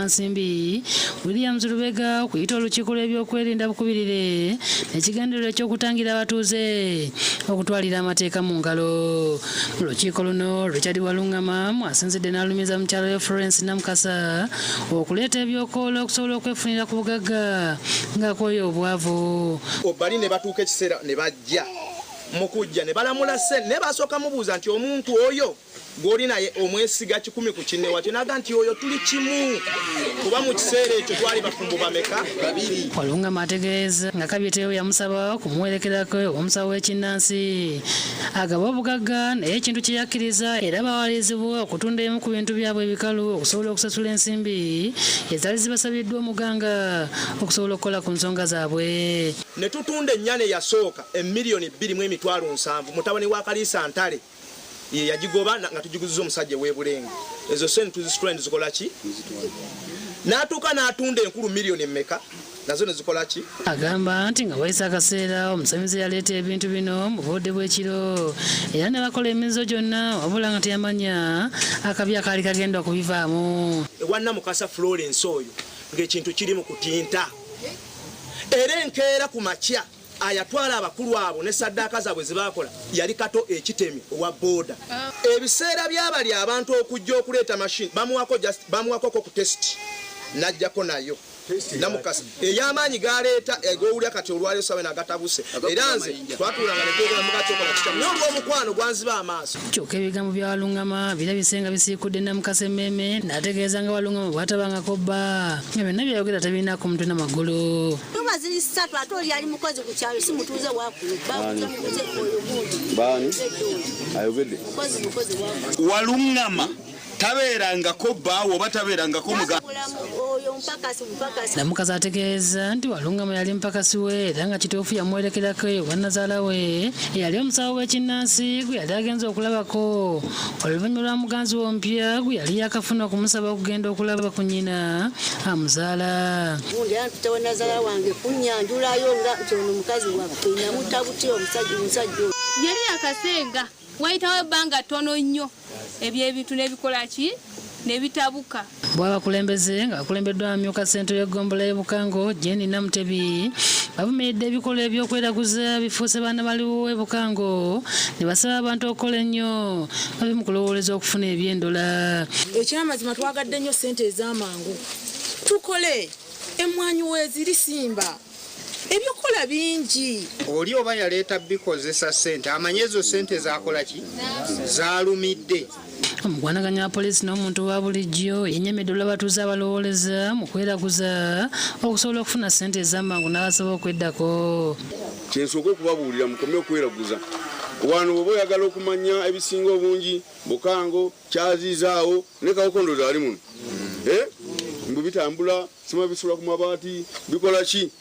Wansimbi Williams Rubega kuyita olukiiko lw'ebyokwerinda bukubirire n'ekigendererwa ekyokutangira abatuuze okutwalira amateeka mu ngalo. Olukiiko luno Richard Walungama mwasinzidde n'alumiza mu kyalo Florence Namukasa okuleeta ebyokoola okusobola okwefunira ku bugagga ng'akooye obwavu. Bali ne batuuka ekiseera ne bajja mu kujja ne balamula ne basooka mubuuza nti omuntu oyo gw'oli naye omwesiga 10 ku kinne wakyo naga nti oyo tuli kimu kuba mu kiseera ekyo twali bafumbo bameka babiri. Walungama ategeeza nga Kabyeteyo yamusaba kumuwerekerako omusawo w'ekinnansi agaba obugagga naye ekintu kye yakkiriza era bawalizibwa okutunda emu ku bintu byabwe ebikalu okusobola okusasula ensimbi ezaali zibasabiddwa omuganga okusobola okukola ku nsonga zaabwe. Ne tutunda ennyana eyasooka $2,700,000 mutabani wa Kalisa Ntale ye yagigoba nga tugiguziza omusajja w'Ebulenge. Ezo sente tuzisitula zikola ki? N'atuuka n'atunda enkulu $1,000,000 mmeka nazo ne zikola ki? Agamba nti nga wayise akaseera omusamize yaleeta ebintu bino mu budde bw'ekiro era ne bakola emizo gyonna wabula nga teyamanya akabi akaali kagenda okubivaamu. Ewa Namukasa Florence oyo ng'ekintu kiri mu kutinta era enkeera ku makya ayatwala abakulu abo ne saddaaka zaabwe zebakola yali Kato Ekitemi owa booda. Ebiseera byabali abantu okujja okuleeta machine bamuwako ku test najjako nayo Namukasa ey'amaanyi galeeta egowulya kati olwaliro sawe nagatabuse era nze twatuulanga negogera mugakyokola kitamu n'olw'omukwano gwanziba amaaso. Kyokka ebigambo bya Walungama birabise nga bisiikudde Namukasa emmeme n'ategeeza nga Walungama bw'atabangako bba nga byonna byayogera tebirinaako mutwe n'amagulu. Ziri 3 ate oli ali mukozi ku kyalo si mutuuze wakulu baani ayogedde Walungama tabeerangako bbaawo oba tabeerangako Namukasa ategeeza nti Walungama yali mpakasi we era nga kituufu yamuwerekerako ewa nazaala we eyali omusawo w'ekinnansi gwe yali agenze okulabako oluvannyuma lwa muganzi we omupya gwe yali yakafuna okumusaba okugenda okulaba ku nnyina amuzaala. nazaala wange kunyanjulayo nga kyono mukazi waffe namutabuti omusajja yali akasenga wayitawo ebbanga ttono nnyo ebintu n'ebikola ki nebitabuka. Bw'abakulembeze nga bakulembeddwa amyuka ssentebe y'eggombolola y'e Bukango Jenny Namutebi bavumiridde ebikolwa ebyokweraguza bifuuse baana baliwo e Bukango ne basaba abantu okukola ennyo babe mu kulowooleza okufuna ebyendola. Ekyamazima twagadde nnyo ssente ez'amangu tukole emmwanyi weeziri simba ebyokola bingi. Oli oba yaleeta bikozesa ssente amanye ezo ssente zakola ki zaalumidde. Omugwanaganya wa poliisi n'omuntu wa bulijjo yenyamidde olw'abatuuze abalowooleza mu kweraguza okusobola okufuna ssente ez'amangu n'abasaba okweddako. Kyensooka okubabuulira mukome okweraguza wano bw'oba oyagala okumanya ebisinga obungi Bukango kyazizaawo ne Kawokondo zaali muno mbu bitambula sima bisula ku mabaati bikola ki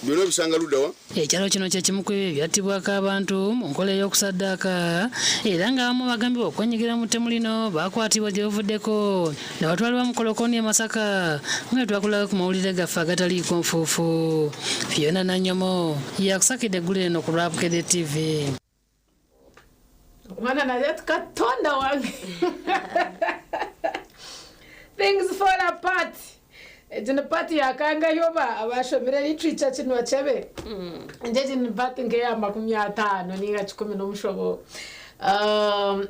byonna bisanga luddawa. Ekyalo kino kye kimu ku ebyo ebyattibwako abantu mu nkola ey'okusaddaaka era ng'abamu bagambye okwenyigira mu ttemu lino baakwatibwa gye bavuddeko ne batwalibwa mu Kolokoni e Masaka nga twakulaga ku mawulire gaffe agataliiko nfuufu. Fiona Nanyomo yakusakidde eggulu eno ku Lwabukede TV. Mwana naye Katonda wange things fall apart. Jina pati yakanga yoba abashomera literature kinwa chebe njeje nipati ngeya 50 ninga 10 n'omushobo.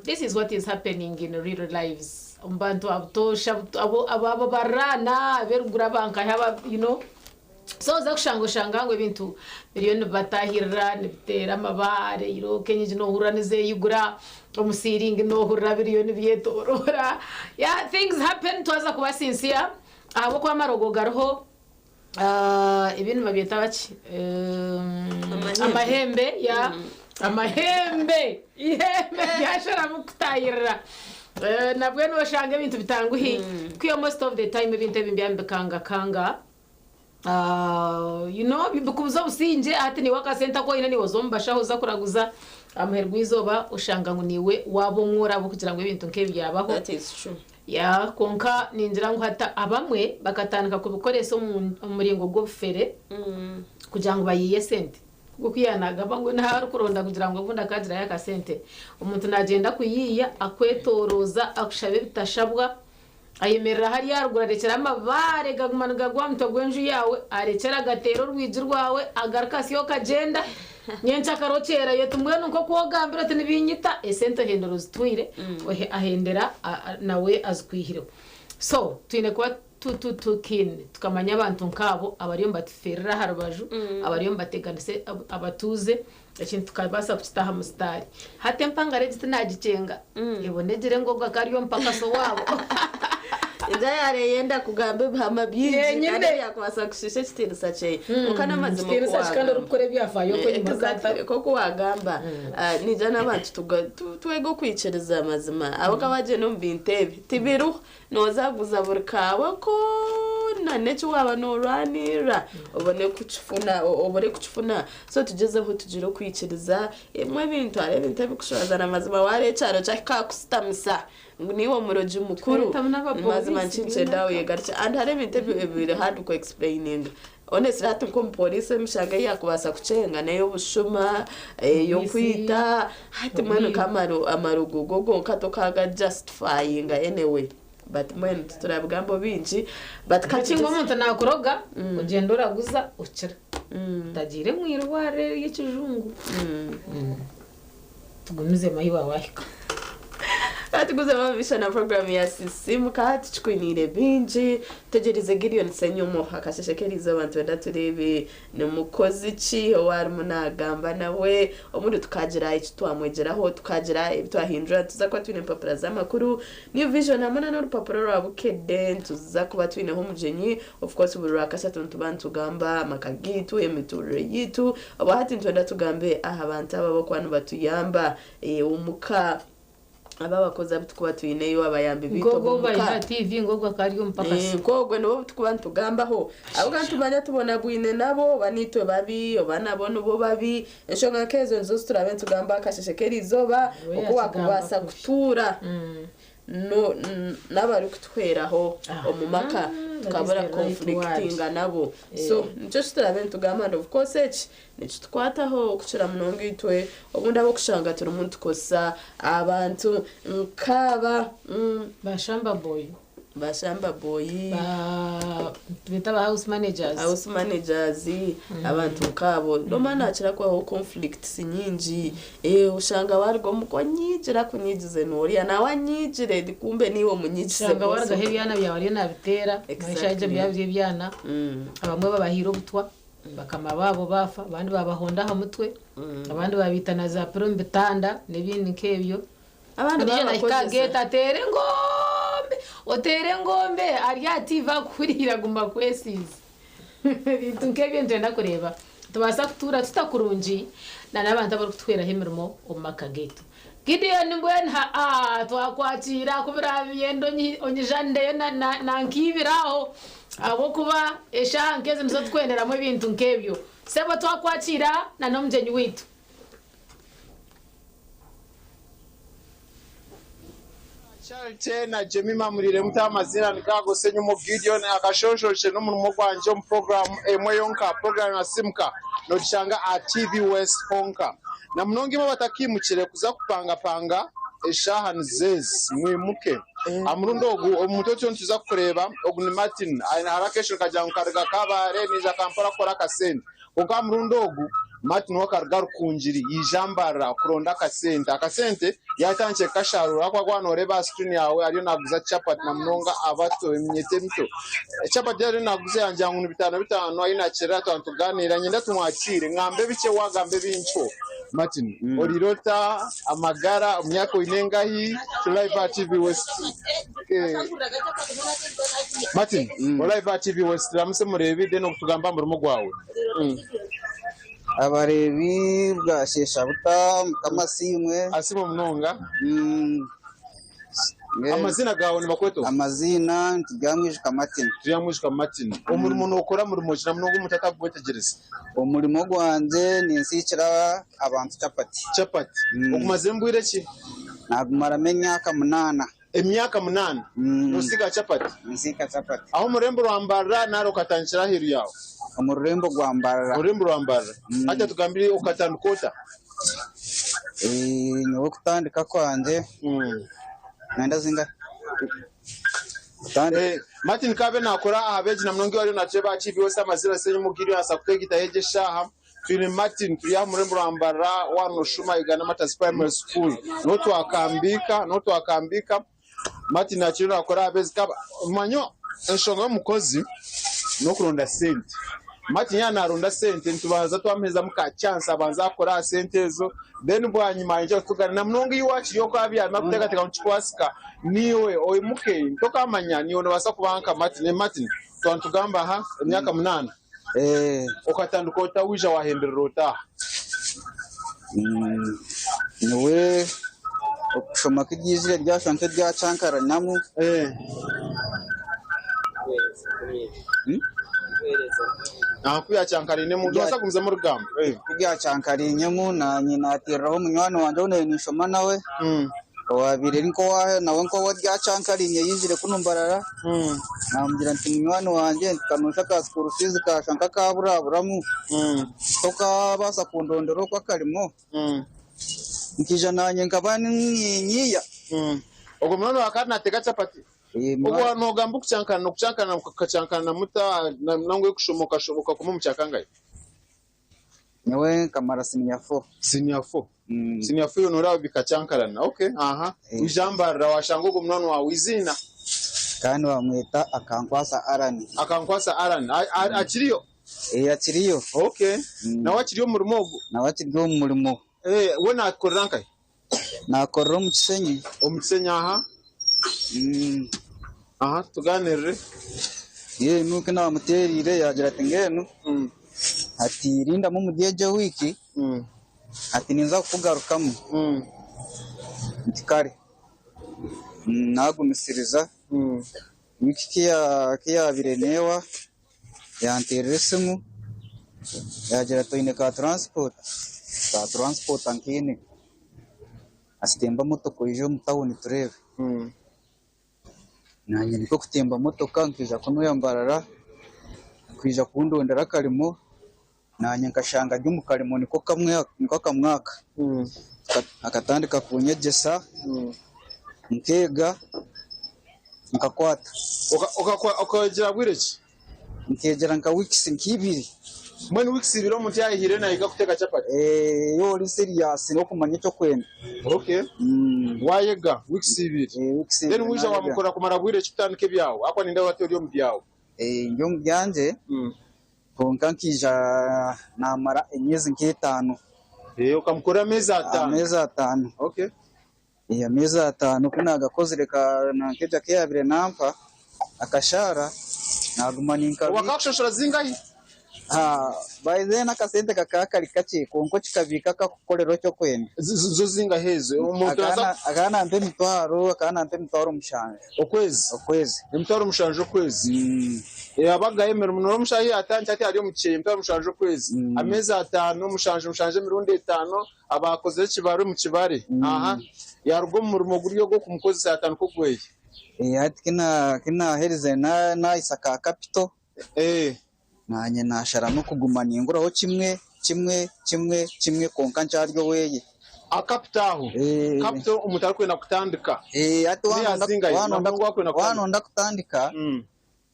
This is what is happening in real lives. Umbantu abutosha abo barana berugura banka haba so zakushango ngo ibintu miliyoni batahirira nibitera amabare kenye no huranize yigura omusiringi no hurira miliyoni byetorora. Yeah, things happen twaza kuba sincere. Abo kwa marogo garho ibintu babyeta baki amahembe ya amahembe yashara mukutayira nabwe no shanga ibintu bitanguhi kwiyo most of the time ibintu bibyambe kanga bikubuza businje ati ni wakasenta ko ine ni wozombashaho zakuraguza amaherwa izoba ushanga ngo niwe wabongora bo kugira ngo ibintu nke byabaho. That is true. Ya konka ninjira ngo hata abamwe bakatandika kubikoreso mu muringo go fere kugira ngo bayiye sente gukiyanaga bangwe nta kuronda kugira ngo vunda kadira yakasente umuntu nagenda kuyiya akwetoroza akushabe bitashabwa ayemerera hari yarugura arekera amabare gagumanuka gwa mutwe gwenju yawe arekera gatero rwiji rwawe agaruka siyo kagenda nyencha karocera yetumwe nuko kwogambira ati nibinyita esente hendero zitwire ahendera nawe azkwihire so twine kwa tukin tukamanya abantu nkabo abariyo mbatiferera harubaju abariyo mbateganise abatuze ikintu tukabasa kutaha mustari hate mpanga registe nagicenga ibonegere ngo gakariyo mpaka so wabo inda yare yenda kugambe bahama byinshi kandi yakubasa kushishe kitirisa cye ukana mazimo kwa kitirisa kandi rukore byafayo ko nyuma koko wagamba nijana abantu twego kwicereza amazima aboka baje no mbintebe tibiru nozaguza burkawa ko nanecho waba no ranira obone kucifuna so tugezeho tugiro kwicereza emwe bintu are bintu bikushazana amazima ware cyaro cyaka kustamisa niwo muroji mukuru mazima nchinche dawo yegarcha and hari bintu biri hard to explaining honestly hatu ko police mshanga yakubasa kucenga nayo bushuma yo kwita hati mwana kamaro amarugogo katokaga justifying anyway but when turabugambo binji but kachingo umuntu nakuroga ugenda uraguza ukira tagire mwirware y'ikijungu tugumize mayiwa wahika Atuguze mabisha na program ya sisimu kahati chukwinire binji tegereze Gideon Senyomo akasheshekeriza abantu benda turebe numukozi ki wari munagamba nawe omuntu tukagira iki twamwegeraho tukagira ibitwahindura tuzakwa twine papura z'amakuru new vision amana no rupapuro rwabukede tuzakuba twineho mujenyi of course burakasha tuntubantu gamba makagitu emituro yitu abahati ntwenda tugambe aha abantu aba bakwana batuyamba umuka ababakoza bitukuba tuyineyo abayambi bito muka TV ngogo kariyo mpaka ngogo no tukubantu gambaho abukantu banya tubona bwine nabo banitwe babi obanabona bo babi eshonga kezo nzo turabentu gamba kasheshekeri zoba okuwa kubasa kutura no nabari kutweraho omumaka tukabura conflicting nabo so just turabentu gamba of course nichitkwataho kuchira munongo itwe obunda bo kushanga turi umuntu kosa abantu nkaba bashamba boy bita ba house managers abantu nkabo domana akira kwa conflicts nyinji ushanga wargo mukonyijira kunyigize nori na wanyijire dikumbe niwo munyigize ushanga warga hebyana byawari nabitera mashaje byana abamwe babahiro butwa bakama babo bafa abandi babahonda ha mutwe abandi babita na za pro mbitanda nebindi nkebyo abandi babakoze tere ngombe ari ativa kurira guma kwesiza bintu nkebyo ndenda kureba tubasa kutura tutakurunji na nabantu abari kutwera hemirimo omakagete Gideon mbwenha twakwakira kubira byendo onyijande na nkibiraho abo kuba esha nkeze nizo twenderamo ibintu nkebyo sebo twakwakira na nomjenyi witu Charite na Jemima murire mutamazina nikago senyu mu Gideon akashoshoje no mu gwanje mu program emwe yonka program ya Simka no changa a TV West Honka na mnongi batakimukire kuza kupanga eshahani zezi mwimuke amurundo umutoto ntuza kureba oguni Martin harakesho kajya nkarga kabare niza kampara kora kasente uka murundo Martin wakarga rukunjiri yijambara kuronda akasente yatanche kasharura kwa gwanoreba screen yawe ariyo naguza chapati na mnonga abato imyete mito chapati yari naguze yanja nkunu 5 ayina kera tuganira nyenda tumwakire ngambe bice wagambe bincho Martin orirota amagara myako inengahi live TV West Martin live TV West ramuse murebe de no kutugamba murumo gwawe abarebi bwashesha buta kamasimwe asimo mnonga amazina gawe ni bakweto amazina ntigamwishika Martin umurimo nokora muri mujira mnongo mutatabwetegereza umurimo gwanje ninsikira abantu chapati okumaze mbwire ki nagumara imyaka 8 emyaka 8 nusika chapati aho murembo rwambara naro katanchira hiru yawo umurembo gwambara hata tugambire ukatandukota nyo kutandika kwanje nenda zinga Martin Kabe nakora ahabeji na mnongi wali unacheba chibi wesa mazira senyu mugiri wa sakutegi heje shaha Fini Martin tuya murembo rambara wano shuma igana Matas Primary School noto akambika Martin achiro akora ahabezi kaba manyo enshonga mukozi no kuronda sente Martin yana aronda sente ntubanza twameza muka chance abanza akora sente ezo then bwanyuma nje tugana na mnongi iwachi yoko abya makuteka teka nchikwasika niwe oyimuke ntoka amanya niwe nabasa kubanka Martin twantugamba ha emyaka 8 ukatanduka utawisha wahembera ota niwe okushoma kigizire rya shante rya Chankara namu kuya Chankara ne muntu wasa kumza mu rugamba rya Chankara nyemu na nyina atiraho munywano wanje one nishoma nawe wabire nko nawe nko wadya Chankara yizire kunumbarara namugira nti munywano wanje kanusha ka school fees ka shanka ka buraburamu toka basa kundondero kwa kalimo nkija nanye nkabani nyiya ugo mwana wakati nateka chapati ugo nogamba kuchankana muta nangwe kushomoka kumumchakanga nyewe kamara senior 4 senior 4 yonora bikachankarana okay ujambara washango ugo mwana wa wizina kandi wamwita akankwasa Aran akiriyo akiriyo okay nawe akiriyo mu rumogo we nakorera nkaye nakorera mu Kisenyi tuganirire nuko namuterire yagira ati ngeno ati rinda mu mugeje wiki ati ninza kugarukamo ntikare nagumisiriza wiki kiya birenewa yanteresimu yagira toine ka transport ankine asitemba moto koijo mutawuni turebe nanye niko kutemba motoka nkija kunuyambarara kwija kundondera kalimo nanye nkashanga ndi mu kalimo niko kamwaka akatandika kunyegesa nkega nkakwata ukagira bwireki nkegera nka weeks nkibiri mwene weeks ibiro muti yahire na ikakuteka chapati yo serious no kumanya cyo kwenda okay wayega weeks ibiri then wisha wamukora kumara bwireki tutandike byawo akwa ninde watoriyo mbyawo njyo mbyanje konka nkija namara enyezi nk'etano ukamukora amezi 5 okay amezi 5 kuna gakozereka na nketa kiyabire nampa akashara nagumaninka wakakshashara zingahi by then akasente kakakali kache konko kikabika kakukolero cyo kwenda zo zinga hezo umuntu akana mpe mitwaro mushanje okwezi mitwaro mushanje okwezi yabaga yemera umuntu mushahi atanje ati ari mukiye mitwaro mushanje okwezi amezi 5 mushanje mirundi 5 abakoze kibare mu kibare yarugo mu rumuguriyo go kumukozi 5 ko gweye ati kina herize na isaka capital nanye nashara no kugumana inguraho kimwe konka ncharyo weye akapitaho capital umutari kwenda kutandika ati wanonda kutandika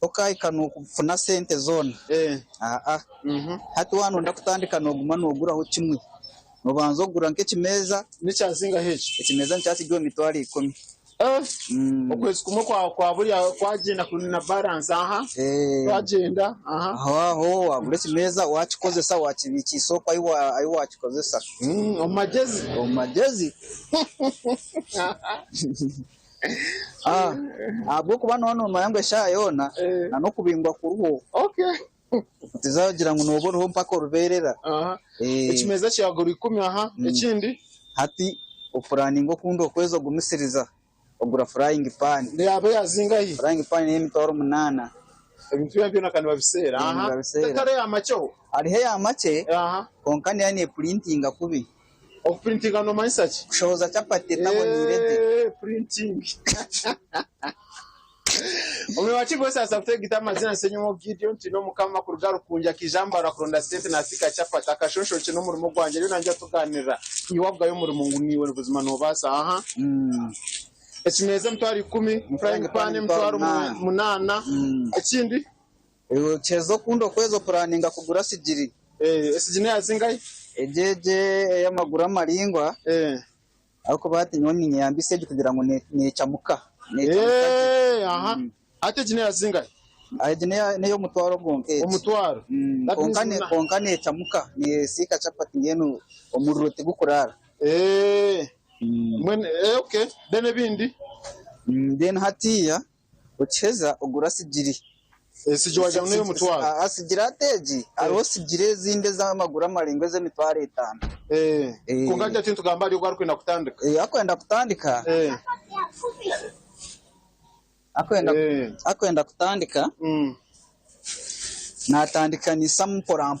toka ikanu kufuna sente zone hati wanonda kutandika no gumana oguraho kimwe no banzo gura nke kimeza nicyazinga heje ikimeza ncyasigiwe mitwari 10 okwezi kumwe kwa buri kwagenda kunina balance kwagenda aho wabulesi meza wachikozesa wachibiki isoko ayi wachikozesa omagezi abwo kuba none mayangwe shayona na no kubingwa kuruho okay tizagira ngo noboro mpaka ruberera ikimeza cyaguru 10 ikindi hati opuraningo kundo kwezo gumisiriza ogura frying pan yabo yazingahi frying pan ni mitoro 8 ebintu byabyo nakandi babisera tatare amacho ari he amache konkani yani printing kubi printing no mansachi kushoza chapati nabo ni ready printing Umewachibwa sasa kutega amazina senyo Gideon tino mukama kurugaro kunja kijambara kuronda state na sika chapati akashosho kino murimo gwanje rero nanje tuganira iwabwa yo muri mungu niwe ubuzima no basa ekimeza mutwaro 10 frying pan mutwaro 8 ekindi chezo kundo kwezo planning kugura sigiri esigine yazingaye ejeje y'amagura maringwa ako bati nyoni nyambise kugira ngo ne chamuka aha ate jine yazingaye ajine neyo mutwaro gonke umutwaro konkane chamuka ni sika chapati ngenu omuruti gukurara when okay then bindi then hatiya ucheza ugura sigiri sijo waje neyo mutwaro asigira teji aro sigire zinde za magura maringwe ze mitwaro 5 kongaje tintu gamba ari gwa kwenda kutandika akwenda kutandika akwenda kutandika natandika ni sampora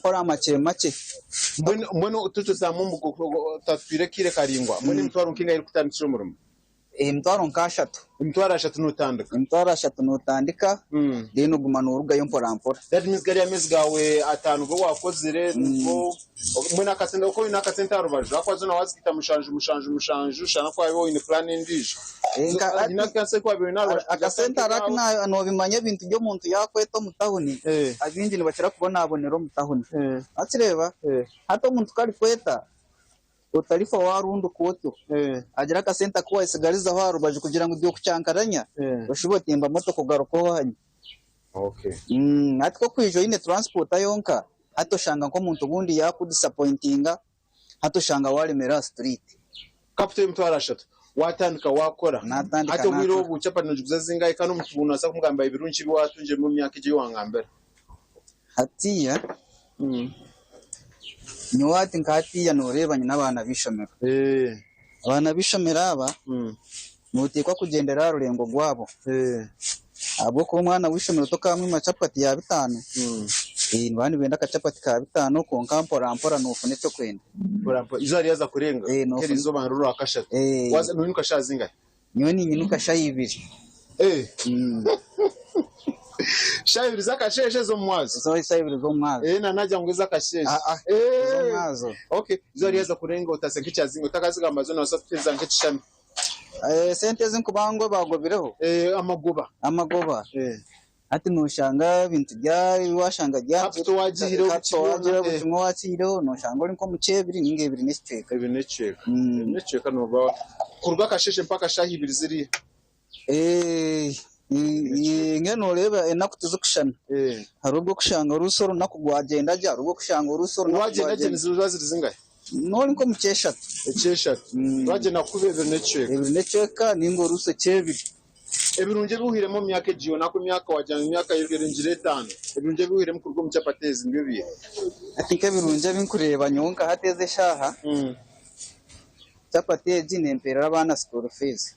make mbona tutu za mumbu tatwire kire karingwa mbona mtwaro nkinga iri kutandikira umurimo mtwaro nkashatu mtwaro ashatu nutandika deno gumana uruga yo mpora that means gari amezi gawe 5 go wakozire nuko mbona akasenda uko ina akasenta rubaje akwazo na wazikita mushanju shana kwa yo in plan indije ina kase kwa bina akasenta rakna no bimanye bintu byo muntu yakweto mutahuni abindi ni bashira kubona abonero mutahuni atireba hato muntu kari kweta utarifa warundo kwoto agira akasenta kuwa isigariza ho rubaje kugira ngo byo kucyankaranya ushibotemba moto kugaruko hanyi atiko kwijo ine transport ayonka hato shanga ko muntu bundi yakudisappointinga hato shanga wali mera street captain mtwara shatu watandika wakora hato biro bucapa nojuza zingaye kanu mutubuna asa kumugamba ibirunchi biwatunje mu myaka ije wangambera hatiya nyuwati nkatiya norebanye n'abana bishomera abana bishomera aba nutikwa kugendera rurengo gwabo abo ko umwana wishomera tokamwe macapati ya 5 nibandi benda kacapati ka 5 ko nkampora nufune cyo kwenda izo ari yaza kurenga keri zo banruro akashata waza nunuka shazinga nyoni nyinuka shayi 2 shayibiri zakasheshe zo mwazo zo shayibiri zo mwazo na najya ngweza kasheshe zo mwazo okay izo ari yaza kurenga utase kicazinga utakaziga amazo na wasateza nk'icishami sente zinkubango bagobireho amagoba ati nushanga bintu byari washanga byaje wagihiro bucimo wakiro nushanga uri nko mucebiri ningebiri neceka no ba kurwa kasheshe mpaka shahibiri ziri ngeno reba enakutuzo kushana harubwo kushanga urusoro nakugwagenda jya rubwo kushanga urusoro wagenda genzo zingaye nori nko mukeshatu baje nakubebe neceka ningo ruso cebiri ebirunje buhiremo myaka ejiyo nako myaka wajyana myaka yegerenjire 5 ebirunje buhiremo kurwo mucyapatezi ndibiye atinka birunje binkureba nyonka hateze shaha cyapatezi nempera abana school fees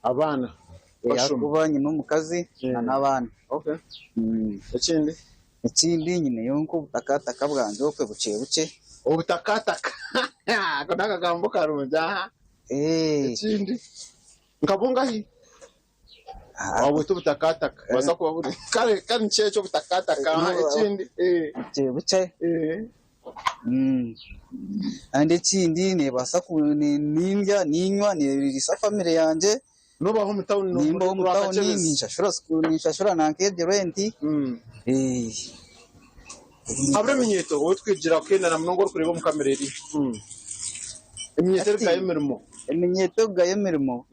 abana yakubanye n'umukazi n'abana ikindi nyine yonko butakataka bwanje okwe buke ubutakataka konaka gambo karunja ikindi nkabunga hi abo tubutakataka basa kuba buri kare ncecho butakataka ikindi buke ande ikindi ne basa kunindya ninywa ne risa family yanje nobaho mutawuni no mutawuni nishashura nankeje renti abre minyeto wotwigira kwenda na mnongoro kureba mu kamereri imyeto gayemerimo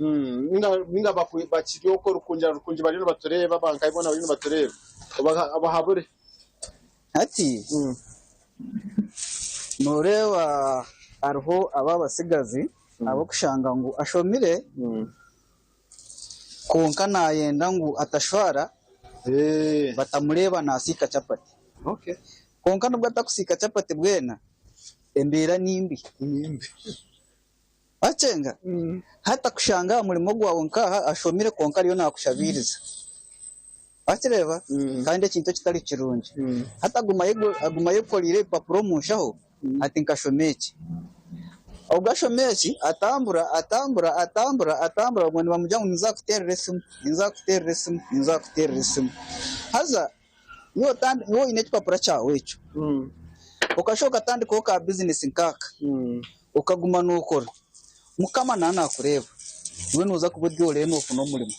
ninga bakiriyo ko rukunje barino batureba bankayibona barino batureba abahabure ati norewa arho ababasigazi abo kushanga ngo ashomire konka nayenda ngo atashwara batamureba nasika chapati konka nubwo atakusika chapati bwena embera nimbi acenga hata kushanga mulimo gwawo nkaha ashomire konka ariyo nakushabiriza akireba kandi kintu kitari kirungi hata aguma yekolire papuro mushaho ati nkashomeki ogashomeki atambura ngo bamujyango nzakuterera isimu haza yo ine kipapura cyawe cyo ukashoka tandi ko ka business nkaka ukaguma nukora mukama nana kureba we nuza kubudyole no kuno mulimo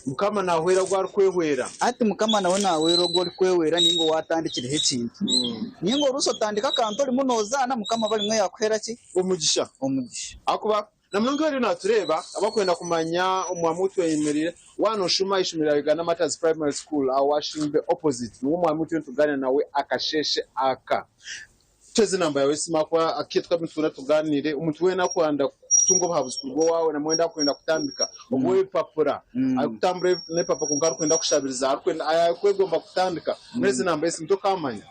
mukama nahwera gwa kwehwera ati mukama nawe nawero gwa kwehwera ningo watandikire hekintu ningo ruso tandika kanto limo nozana mukama bali mwe yakwera ki umugisha akuba namwe rero natureba abakwenda kumanya umwamutu yemerire wano shuma ishumira bigana Matters Primary School awashing the opposite nuwo mwamutu tugane nawe akasheshe aka teze namba yawe simakwa akitwa bituna tuganire umuntu we nakwanda kutungo bahabuskurwa wawe na mwenda kwenda kutambika ubwo papura akutambure ne papa kungaru kwenda kushabiriza akwenda ayakwegomba kutandika mwezi namba yesi mtokamanya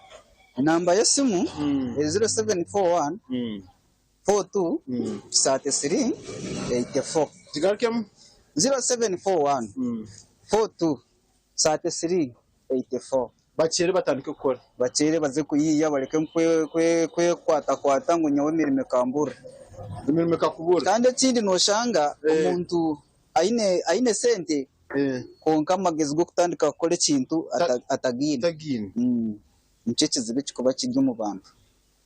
namba yesimu 0741 42 33 84 tigarkem 0741 42 33 84 bachere batandike gukora bachere baze kuyiya bareke kwe kwata ngo nyawe mirime kambura imirime kakubura kandi kindi noshanga umuntu aine sente konka magezi go kutandika gukora ikintu atagina nicyo kizibe kikuba kiryo mu bantu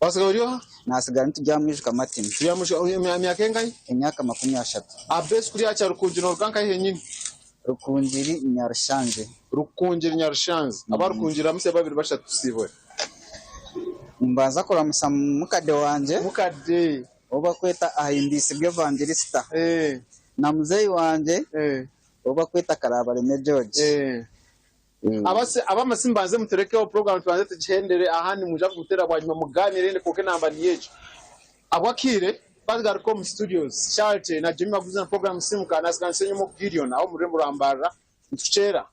Wasagariyo nasigara ntujyamwijika matima imyaka engahe imyaka 30 abes kuri acha rukunjiro rwanka henyine rukunjiri nyarushanje abarukunjira muse babiri bashatu sibo mbaza kora mukade wanje oba kweta ahimbisi bw'evangelista na muzeyi wanje oba kweta Karabareme George abamasimbanze muterekeho program twanze tugendere ahandi muja gutera bwanyuma muganire ne koke namba niyejo abakire Badgarcom Studios Charity na Jimmy Maguzana program simuka nasikansenye mu Gideon aho muri Murambara ntucera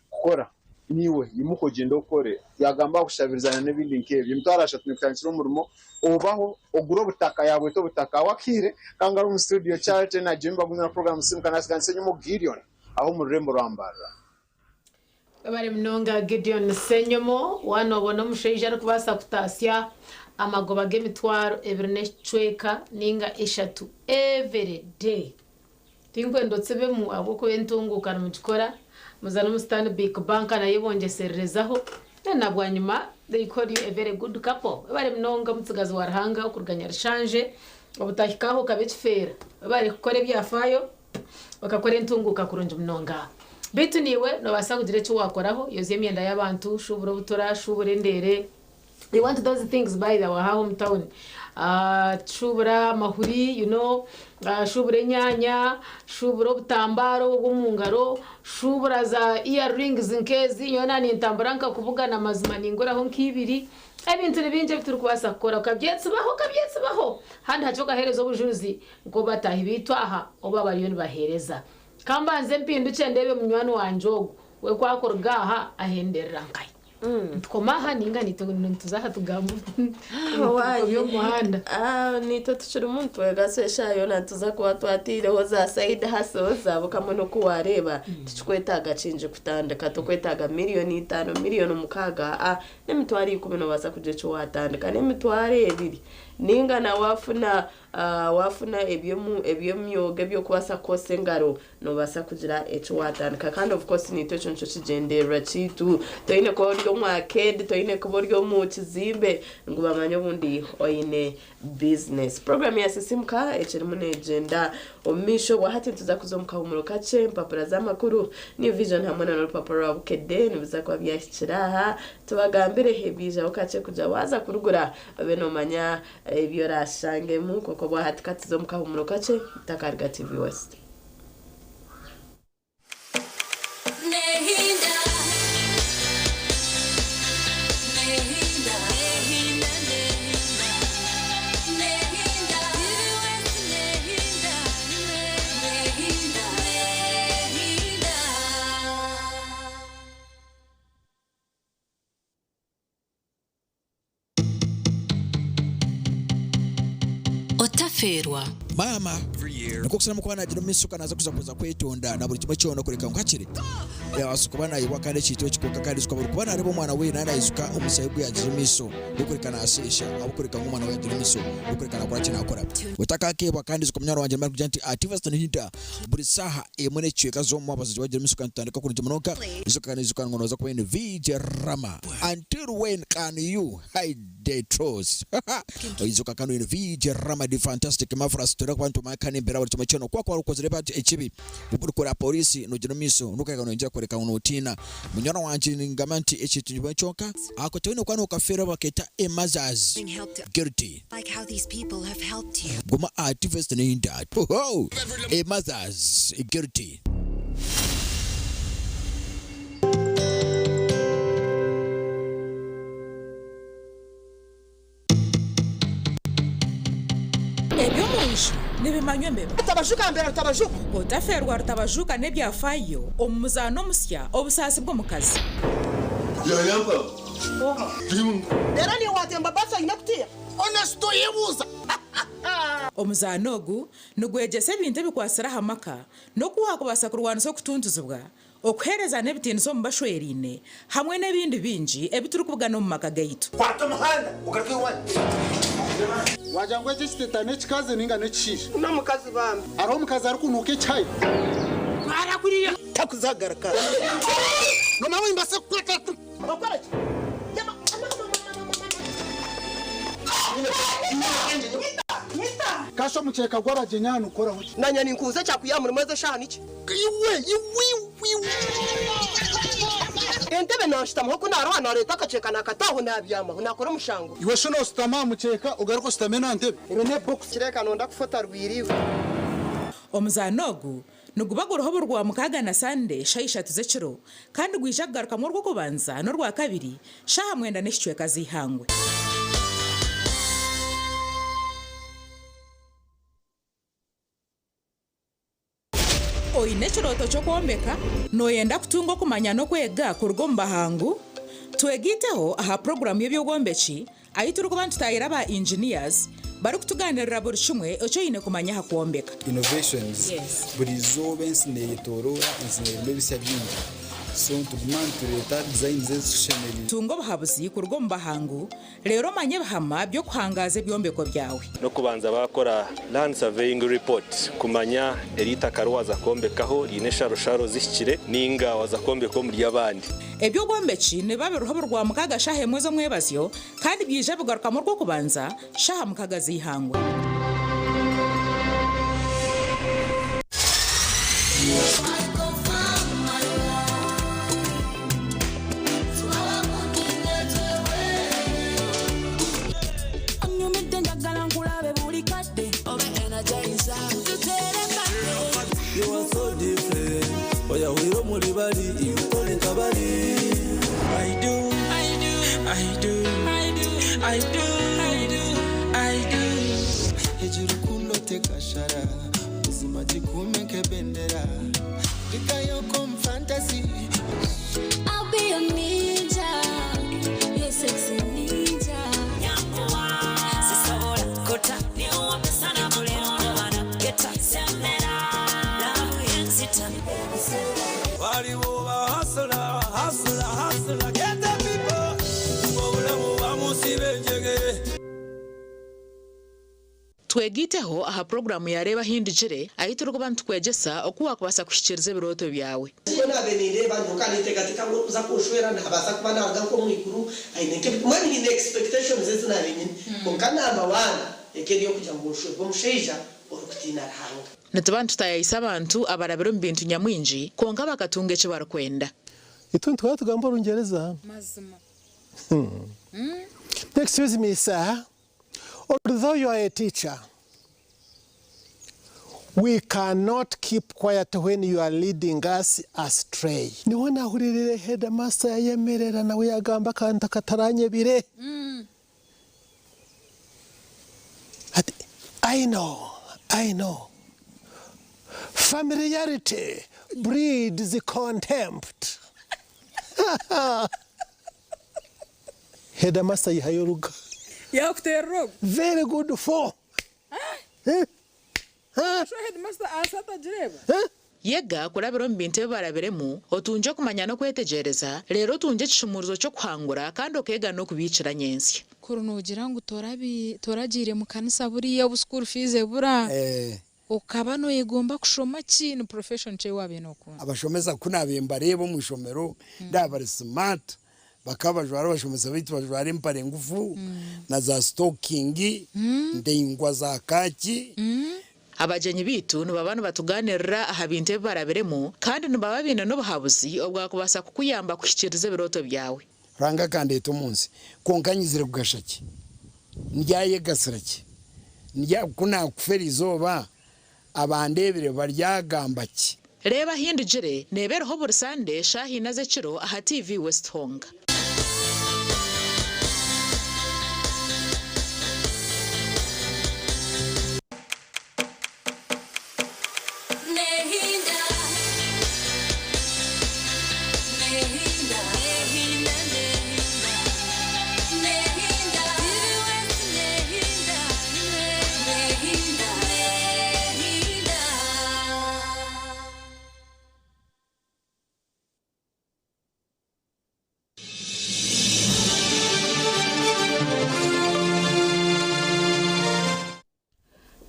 kora niwe yimuko gendo kore yagamba kushabirizana n'ibindi nkebye mutwarasha tunikansira umurimo ubaho oguro butaka yawe to butaka wakire kangara mu studio Charity na Jimmy Maguzana program simuka nasikansenye mu Gideon aho muri Murambara bari mnonga Gideon Senyomo wanobona musheje ari kubasa kutasya amagoba gemitwaro everinechweka ninga eshatu every day tingwe ndotsebe mu aboko bentunguka mu gikora muzana mu Stanbic Bank na yibongesererezaho nabwanyuma they call you a very good couple bari mnonga mutsigazi warahanga ukuruganya rishanje obutahikaho kabekifera bari gukora byafayo bakakora entunguka kurunje mnonga bitu niwe no basa kugira cyo wakoraho yoze myenda y'abantu shuburo butora shubure ndere they want those things by the home town shubura mahuri shubure nyanya shuburo butambaro bw'umungaro shubura za earrings nkezi yona ni ntamburanka kuvugana mazima ningoraho nkibiri ebintu nibinje bituri kubasa kora kabyetsubaho handi hacoka herezo bujuzi ngo batahi bitwaha oba bariyo bahereza kambanze mpinduke ndebe munywani wanjogo we kwakora gaha ahenderera nkai tkomaha ninga nituzaha tugambu yo muhanda nito tuchira umuntu wegasesha yona tuza kuba twatire hoza side hustle zabo kamono kuwareba tuchikwetaga cinje kutandika tukwetaga miliyoni 5 miliyoni mukaga nemitwari 10 no basa kuje cyo watandika nemitwari 2 ninga na wafuna ebyo myoge byo kwasa kose ngaro no basa kugira echo watandika kandi of course nito cyo kigendera chitu toine ko ryo mwaked toine ko ryo mu kizimbe ngo bamanye bundi oine business program ya sisimka echere mu agenda omisho wahati tuza kuzomuka umuro kace mpapura z'amakuru ni vision hamwe na papura bukede nibiza kwa byashiraha tubagambire hebija ukace kuja waza kurugura beno manya ibyo rashange mu koko bwahati katizomuka umuro kace takarga TV West Otaferwa mama nukokusana mukwana jiro misuka naza kuzakuza kwetonda na buri kimwe cyono kureka nkakire yasukubana yiwakande chito chikoka kandi zikaba kubana aribo mwana we nana isuka umusayigu ya jimiso dukurikana asesha abukurika nk'umwana we jimiso dukurikana kwa kina akora utaka bakandi zikomnyaro wanje mari kujanti activist nhinda buri saha emone chweka zo mu abazi wa jimiso kantandika kuri jimonoka izuka nizuka ngono za kwene VJ Rama until when can you hide the truth izuka kanu VJ Rama the fantastic mafras tora kwantu makane mbera bali tumachono kwa ukozere bati echibi bukora polisi no jinomiso nukaga no njya koreka unotina munyana wanje ngamanti echitu nyibachoka akotone kwano kafera baketa emazaz guilty like how these people have helped you. Goma activist in that. Oh, emazaz guilty. Ebyomunju nibimanywa mbeba tabajuka mbera tabajuka otaferwa rutabajuka nebyafayo omuzano musya obusasi bw'omukazi yayamba era ni watemba basa inakutia honesto yebuza omuzano ogu nigwegyesa ebintu ebikwasira hamaka n'okuwakubasa kurwanisa okutunduzibwa okuhereza n'ebitiniso omu bashwerine hamwe n'ebindi bingi ebituri kubugana omu maka gaitu kwata umuhanda ugaruke iwanyu wajangwa ekisiteta n'ekikazi ninga n'ekishisha n'omukazi bambi ariho omukazi arikunuuka ekyayi mwarakuriya takuzagaraka noma wimbase kukwata okoraki kasho mukeka gw'abajenyani ukora buki nanya ninkuze cyakuyamura mweze shani iki iwe entebe nashitamaho ko naro hano leta akaceka nakataho nabyamaho nakora mushango iwe shono usitama mukeka ugaruka usitame na ntebe ibe ne box kireka nonda kufota rwiriwe omuzano ogu niguba guruhobo rwa mukaga na sande shayishatu z'ekiro kandi gwija kugaruka mu rwo kubanza n'urwa kabiri shaha mwenda n'ekicweka zihangwe oine ekiroto ky'okwombeka noyenda kutunga okumanya n'okwega kuruga omu bahangu twegiteho aha poroguramu y'ebyobwombeki ahi turi kuba ntutayira ba engineers bari kutuganirira buri kimwe icyo yine kumanya aha kwombeka innovations buri zoba ensi neyetorora ensi neyirimo ebisya byingi so tuguma ntureta design z'eshemereire tunga obuhabuzi kuruga omu bahangu rero manye bihama byo kuhangaza ebyombeko byawe no kubanza bakora land surveying report kumanya eritaka rwaza kombekaho rine sharosharo zishikire ninga waza kombeko muri yabandi ebyobwombeki ne babe ruhobo rwa mukaga shahe mwezo mwebazyo kandi byije bigaruka mu rwo kubanza shaha mukaga zihangwe twegiteho aha programu yareba hindijire ahitira kuba ntukwegesa okuwa kubasa kushikiriza ebiroto byawe sibona benireba ntukanitegatika ngo uza kushwera ntabasa kuba naga ko mwikuru aineke mwani ni expectations zina benyine mukanamba wana ekeri yo kujya mu shwe bo musheja orukutina rahanga natabantu tutayisa abantu abarabiro mbintu nyamwinji konga bakatunga ecyo barakwenda ituntu twatugamba urungereza mazima excuse me sir. Although you are a teacher, we cannot keep quiet when you are leading us astray. Niho nahuririre headmaster yayemerera nawe yagamba kanta kataranye bire. I know. Familiarity breeds contempt. Headmaster yayoruga. Very good for. Yega kurabiro mbinte barabiremu otunje kumanya no kwetegereza rero tunje kishumuruzo cyo kwangura kandi okega no kubicira nyensi kurunugira ngo toragire mu kanisa buriya bu school fees bura ukaba no yegomba kushoma kintu profession cye wabe no ko abashomeza kunabemba rebo mu shomero ndabari smart bakabajwara bashomeza bitu bajwara impare ngufu na za stocking ndengwa za kaki abagenyi bitu nibaba nibatuganirira aha bintu ebibaraberemu kandi nibaba biine n'obuhabuzi obwakubasa kukuyamba kuhikiriza ebiroto byawe ranga kandeeta omunsi konkanyizire kugashaki ndyayegasiraki kunakufera izooba abandebire baryagamba ki reba hindugire nebereho buri sande shahina z'ekiro aha TV West Honga.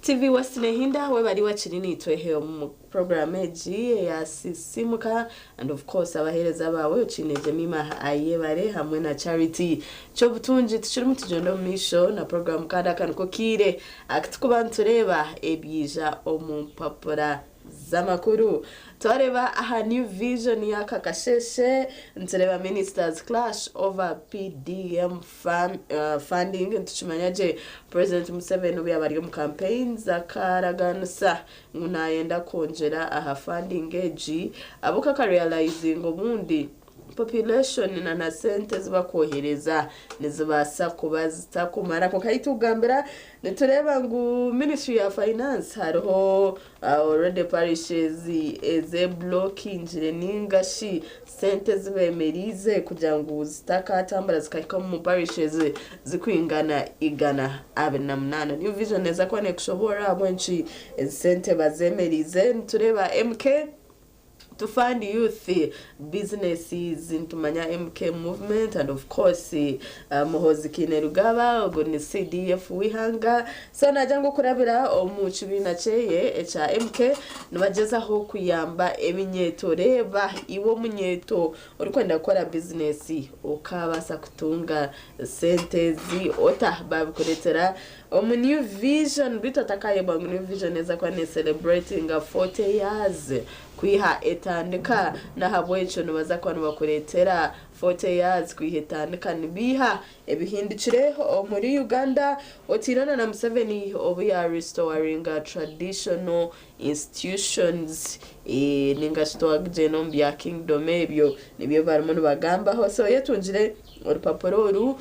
TV West Nehinda we bari wakirini itwehe mu program eji ya sisimuka and of course abahereza bawe ucineje mima ayebare hamwe na Charity cyo butunji tushirimo tujondo misho na program kada kanko kire akitukubantureba ebyija omumpapura zamakuru twareba aha New Vision ya kakasheshe ntureba ministers clash over PDM funding ntuchimanyaje President Museveni ubi abari mu campaigns akaragansa ngunayenda konjera aha funding eji abuka realizing obundi population na sente zibakohereza nizibasa kuba zitakumara ko kayitugambira netureba ngu Ministry ya Finance hariho already parishes eze blocking ningashi sente zibemerize kugira ngo zitakatambara zikahika mu parishes zikwingana igana 28 New Vision neza kwane kushobora abonchi sente bazemerize tureba MK to fund youth businesses intumanya MK movement and of course Muhozi Kainerugaba ogoni CDF wihanga so najango kurabira omuchibina cheye echa MK nibagezaho kuyamba ebinyeto reba iwo munyeto uri kwenda gukora business ukabasa kutunga sente zi ota babikuretera New Vision bitatakaye ba New Vision neza kwa ne celebrating 40 years kwiha etandika na habwecho nibaza kwa bakuretera 40 years kwihetandika nibiha ebihindukire muri Uganda otirana na Museveni obu ya restoring traditional institutions ninga stwagje no bya kingdom ebyo nibyo barimo bagamba ho so yetunjire urupapuro ru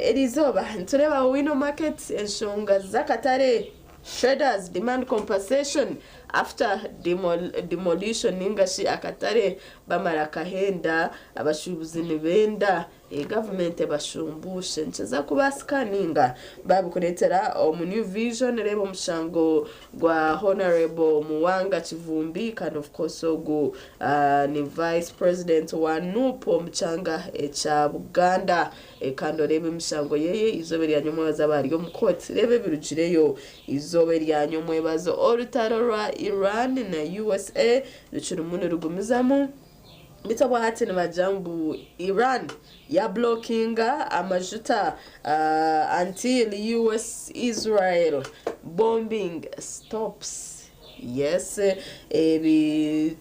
Elizoba tureba wino market enshonga zakatare traders demand compensation after demolition ningashi akatare bamara kahenda abashubuzi nibenda government bashumbushe ncheza kubasikaninga babukuretera mu New Vision rebo mushango gwa honorable Muwanga Kivumbi kind of course go ni vice president wa NUPO mchanga echa Buganda kando rebe mushango yeye izoberi ya nyomwe zabari yo mukoti rebe birugireyo izoberi ya nyomwe bazo orutaro Iran na USA ruchuru mune rugumizamu bitabo hati na majambu Iran ya blockinga amajuta until US Israel bombing stops. Yes,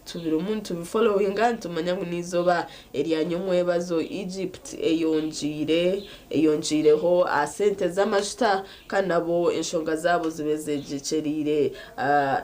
tubiro muntu following antumanya nizoba eriya nyomwe bazo Egypt eyonjireho asente z'amajuta kanabo enshonga zabo zibezejecerire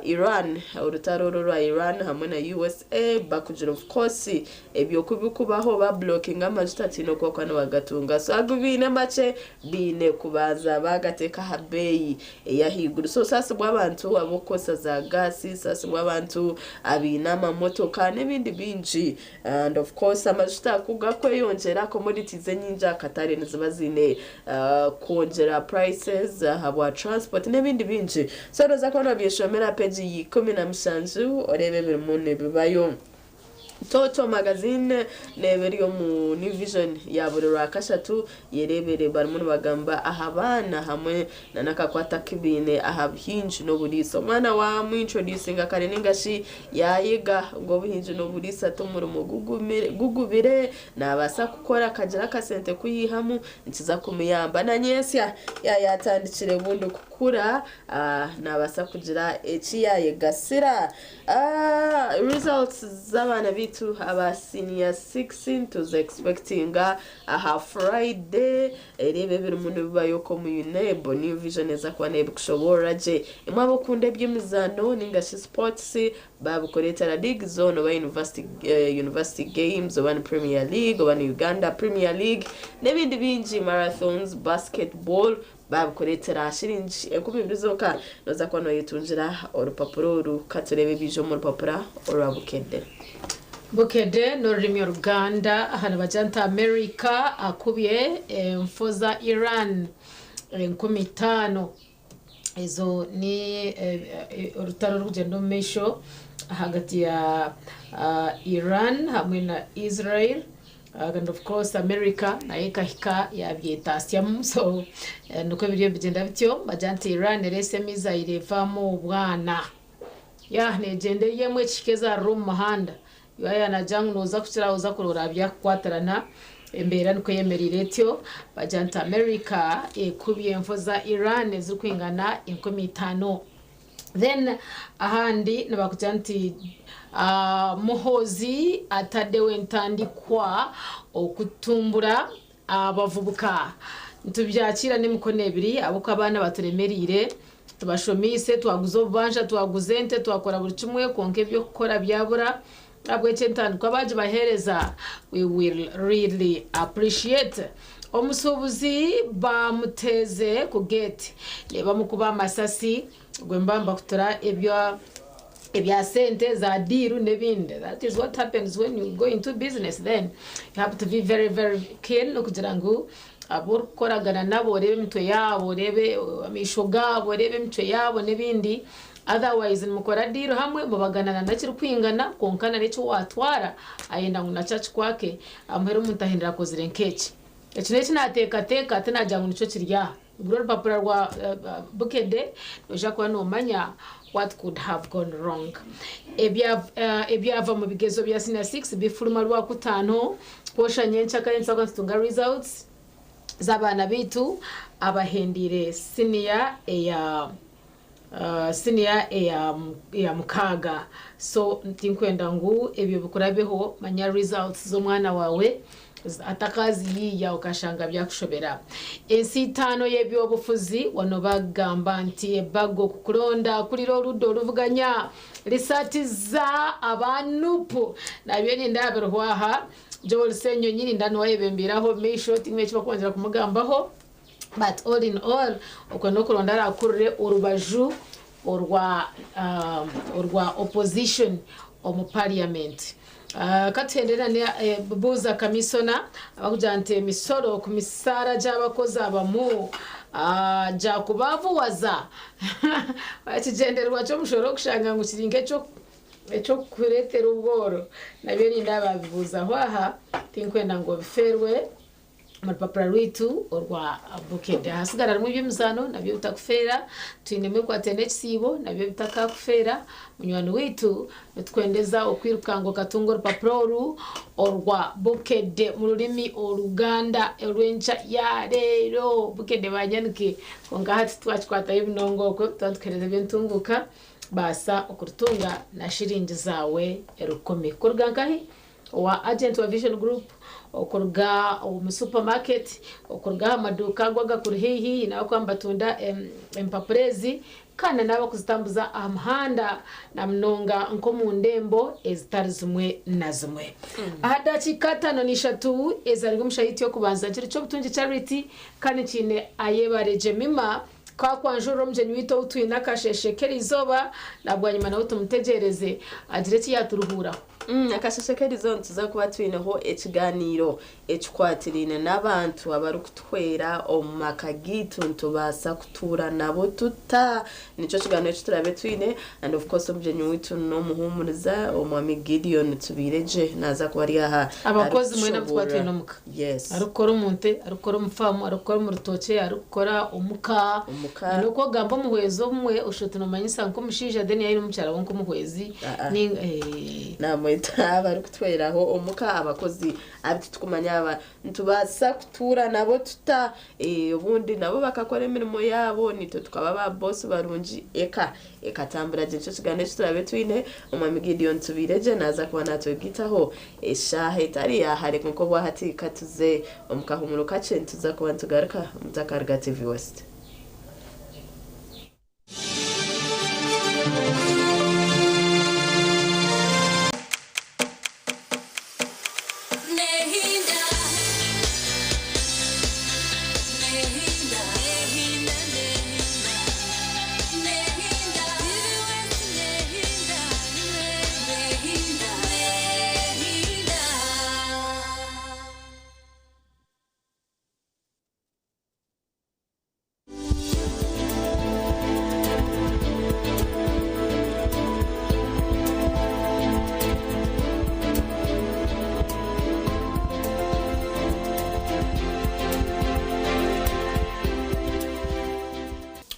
Iran urutaroro rwa Iran hamwe na USA bakujira of course ebyo kubikubaho ba blocking amajuta tino kwa kana bagatunga so agubine mace bine kubaza bagateka habeyi yahiguru so sasa bw'abantu abokosa zaga sasa abantu abinama motoka n'ibindi binji and of course amajuta kugakwe yongera commodities nyinja katare nizibazine kongera prices habwa transport n'ibindi binji so roza kwana byeshomera page 17 orebe birmone bibayo Toto magazine neberiyo mu New Vision ya burura kashatu yerebere barmuntu bagamba ahabana hamwe nanakakwata kibine ahabhinji no buriso mwana wa mu introducing akareningashi yayiga ngo buhinji no burisa tumuru mu gugubire nabasa gukora kagira kasente kuyihamu ntiza kumiyamba na nyesya yatandikire bundu kura nabasa kugira ekiyaye gasira results z'abana bitu aba senior 16 tuze expecting aha Friday erebe biri muntu bibayoko mu UNEB New Vision eza kwa nebe kushobora je imwe abakunda by'imizano ningashi sports babukoretera league zone oba university games oba Premier League oba Uganda Premier League n'ebindi bingi marathons basketball babukoretera shiringi 10 zoka noza kwa no yitunjira urupapuro rukaturebe bijo mu rupapura orabukede Bukede n'ururimi Uganda hano bajanta America akubye mfoza Iran 15 izo ni urutaro rugendo mesho hagati ya Iran hamwe na Israel and of course America na ikahika yabyita Asiamu so nuko biriyo bigenda bityo bajanta Iran rese mizaire vamo bwana ya negende yemwe kikeza rum mahanda yaya na jangu noza kuchira uza kurora bya kwatarana embera nuko yemerire tyo bajanta America ekubiye mfoza Iran ezukwingana 15 then ahandi nabakujanti muhozi atadewe ntandikwa okutumbura abavubuka ntubyakira nemukone ebiri abuko abana baturemerire tubashomise twaguzo banja twaguzente twakora buri kimwe konke byo gukora byabura abwe cyentandikwa baje bahereza we will really appreciate omusubuzi bamuteze ku gate leba mukuba amasasi gwembamba kutora ebya sente za diru nebinde. That is what happens when you go into business. Then you have to be very very keen kugira ngo aborkoragana nabo rebe mtwe yabo rebe amishoga bo rebe mtwe yabo nebindi. Otherwise mukora diru hamwe mubaganana nakiri kwingana konkana n'icyo watwara ayenda nguna church kwake amhero muntahindira kozire nkechi ekine kinateka teka atanaja ngo nico kirya ubwo papura rwa Bukede oja kwa no manya what could have gone wrong. Ebyava mu bigezo bya senior 6 bifuruma rwa kutano posha nyencha kanisa kwa tunga results zabana bitu abahendire senior ya mukaga. So ntinkwenda ngu ebyo bukurabeho manya results z'omwana wawe atakazi yiya ukashanga byakushobera. Ensi 5 y'ebyo obufuzi wano bagamba nti ebago kukulonda kuliro rudo ruvuganya risatiza abanupu nabyo ni ndaberwaha Joel Senyo nyiri ndano yebembiraho misho timwe cyo bakongera kumugambaho. But all in all ukono kulondara akurure urubaju urwa opposition omu parliament. Katendera ne buza kamisona abakujante misoro ku misara j'abakozi abamu Jakubavu waza bakigenderwa cyo mushoro kushanga ngo kiringe cyo kuretera ubworo nabyo ni ndababibuza hwaha tinkwenda ngo biferwe marupapura rwitu orwa Bukede hasigara mu by'imizano nabyo bitakufera twineme kwa tenesibo nabyo bitakakufera munywani witu twendeza okwirukango katungo rupapuro orwa Bukede mu rurimi Oluganda erwencha ya rero Bukede banyanike konga hati twachikwata y'ibinongo ko twandukereza byentunguka basa okurutunga na shiringi zawe erukome kurgankahi wa agent wa Vision Group okurga mu supermarket okurga amaduka gwaga kurihihi nawe kwamba tunda empapurezi kana nabo kuzitambuza amahanda na mnonga nko mu ndembo ezitari zimwe na zimwe. Ahadachi katano nishatu ezari mushahiti yo kubanza kiri cyo butungi charity kandi kine ayebare Jemima kwa kwanjuro mjeni wito utwina kasheshekeri izoba nabwanyuma nawe tumutegereze agireti yaturuhura. Akasheshekeri zone tuza kuba twineho ekiganiro ekikwatirine n'abantu abarukutwera omumaka gitu ntubasa kutura nabo tuta nico kiganiro kiturabe twine and of course mjeni witu no muhumuriza omwami Gideon tubireje naza kuba ari aha abakozi mwena twatwe no muka. Yes, arukora umunte arukora umfamu arukora mu rutoke arukora umuka nuko gamba muhwezo umwe ushoto no manyisa nko mushija deni yayi n'umucyara wonko muhwezi ni namo waita bari kutweraho omuka abakozi abiti tukumanya aba ntubasa kutura nabo tuta ubundi nabo bakakora imirimo yabo nito tukaba ba boss barungi ekatambura je cyo kiganiro turabe twine umwami Gideon tubireje naza kuba natwe bwitaho eshahe tari yahare nkuko bwahatika tuze omukahumulo kace tuza kuba tugaruka mutakarga TV West.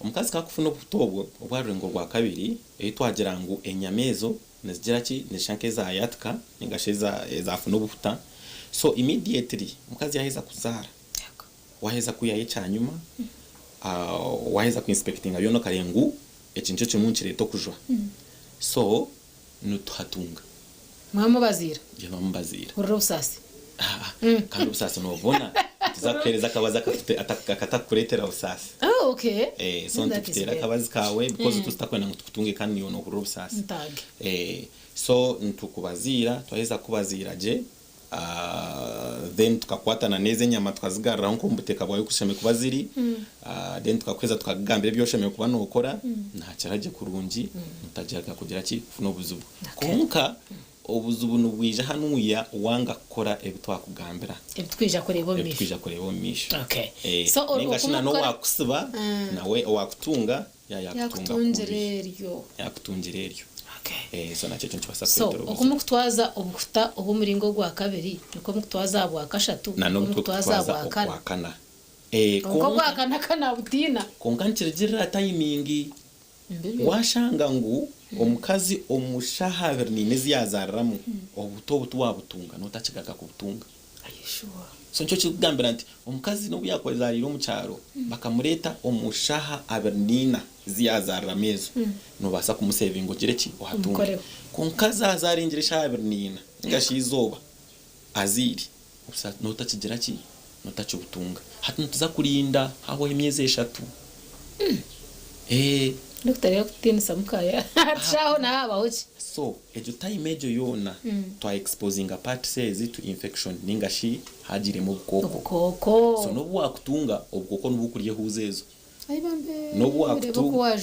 Omukazi kakufuna obutobwo obwarengo gwa kabiri twagira ngo enyamezo nezigira ki neshankeza ayatka ningasheza ezafuna obufuta so immediately omukazi yaheza kuzara waheza kuyaye cyanyuma waheza ku inspecting abyono karengu ekincho kimunchire to kujwa so nutuhatunga mwamubazira je bamubazira urusasi kandi ubusasi nobona tuzakuhereza akabaza akatakuretera ubusasi okay so ntutera akabazi kawe because tutakwenda ngo tukutunge kandi yono kuri ubusasi so ntukubazira twaheza kubazira je then tukakwatana neze nyama twazigarra nko mbuteka bwawe kusheme kubaziri then tukakweza tukagambira byosheme kuba nokora nta cyaraje kurungi mutajaga kugira ki funo buzubu konka obuzubu nubwije hanuya wanga kora ebitwakugambira ebitwija kureba omisho okay so ningashina no wakusiba nawe wakutunga yakutungereryo okay so nacho nchibasa kwitoro so okumukutwaza obufuta obumuringo gwa kabiri niko mukutwaza abwa kashatu mukutwaza abwa kana konka kana kana butina konka nchirgira timing washanga ngu omukazi omushaha bernine yazarramu obuto butwabutunga notachigaka kubutunga ayishwa so ncho kigambira nti omukazi no byakozarira omucharo bakamureta omushaha abernina yazarramezo no basa kumusevingo kireki ohatunga konkaza azaringire shaha bernina ngashizoba aziri ubusa notachigira ki notachubutunga hatu tuza kurinda haho emyeze 3 Dr. Yakutin Samkaya. Chao na haba uchi. So, ejo time ejo yona twa exposing a part says to infection ningashi hajire mu bukoko. So no bwakutunga obukoko nubukuriye huzezo. Ayibambe. No bwakutunga.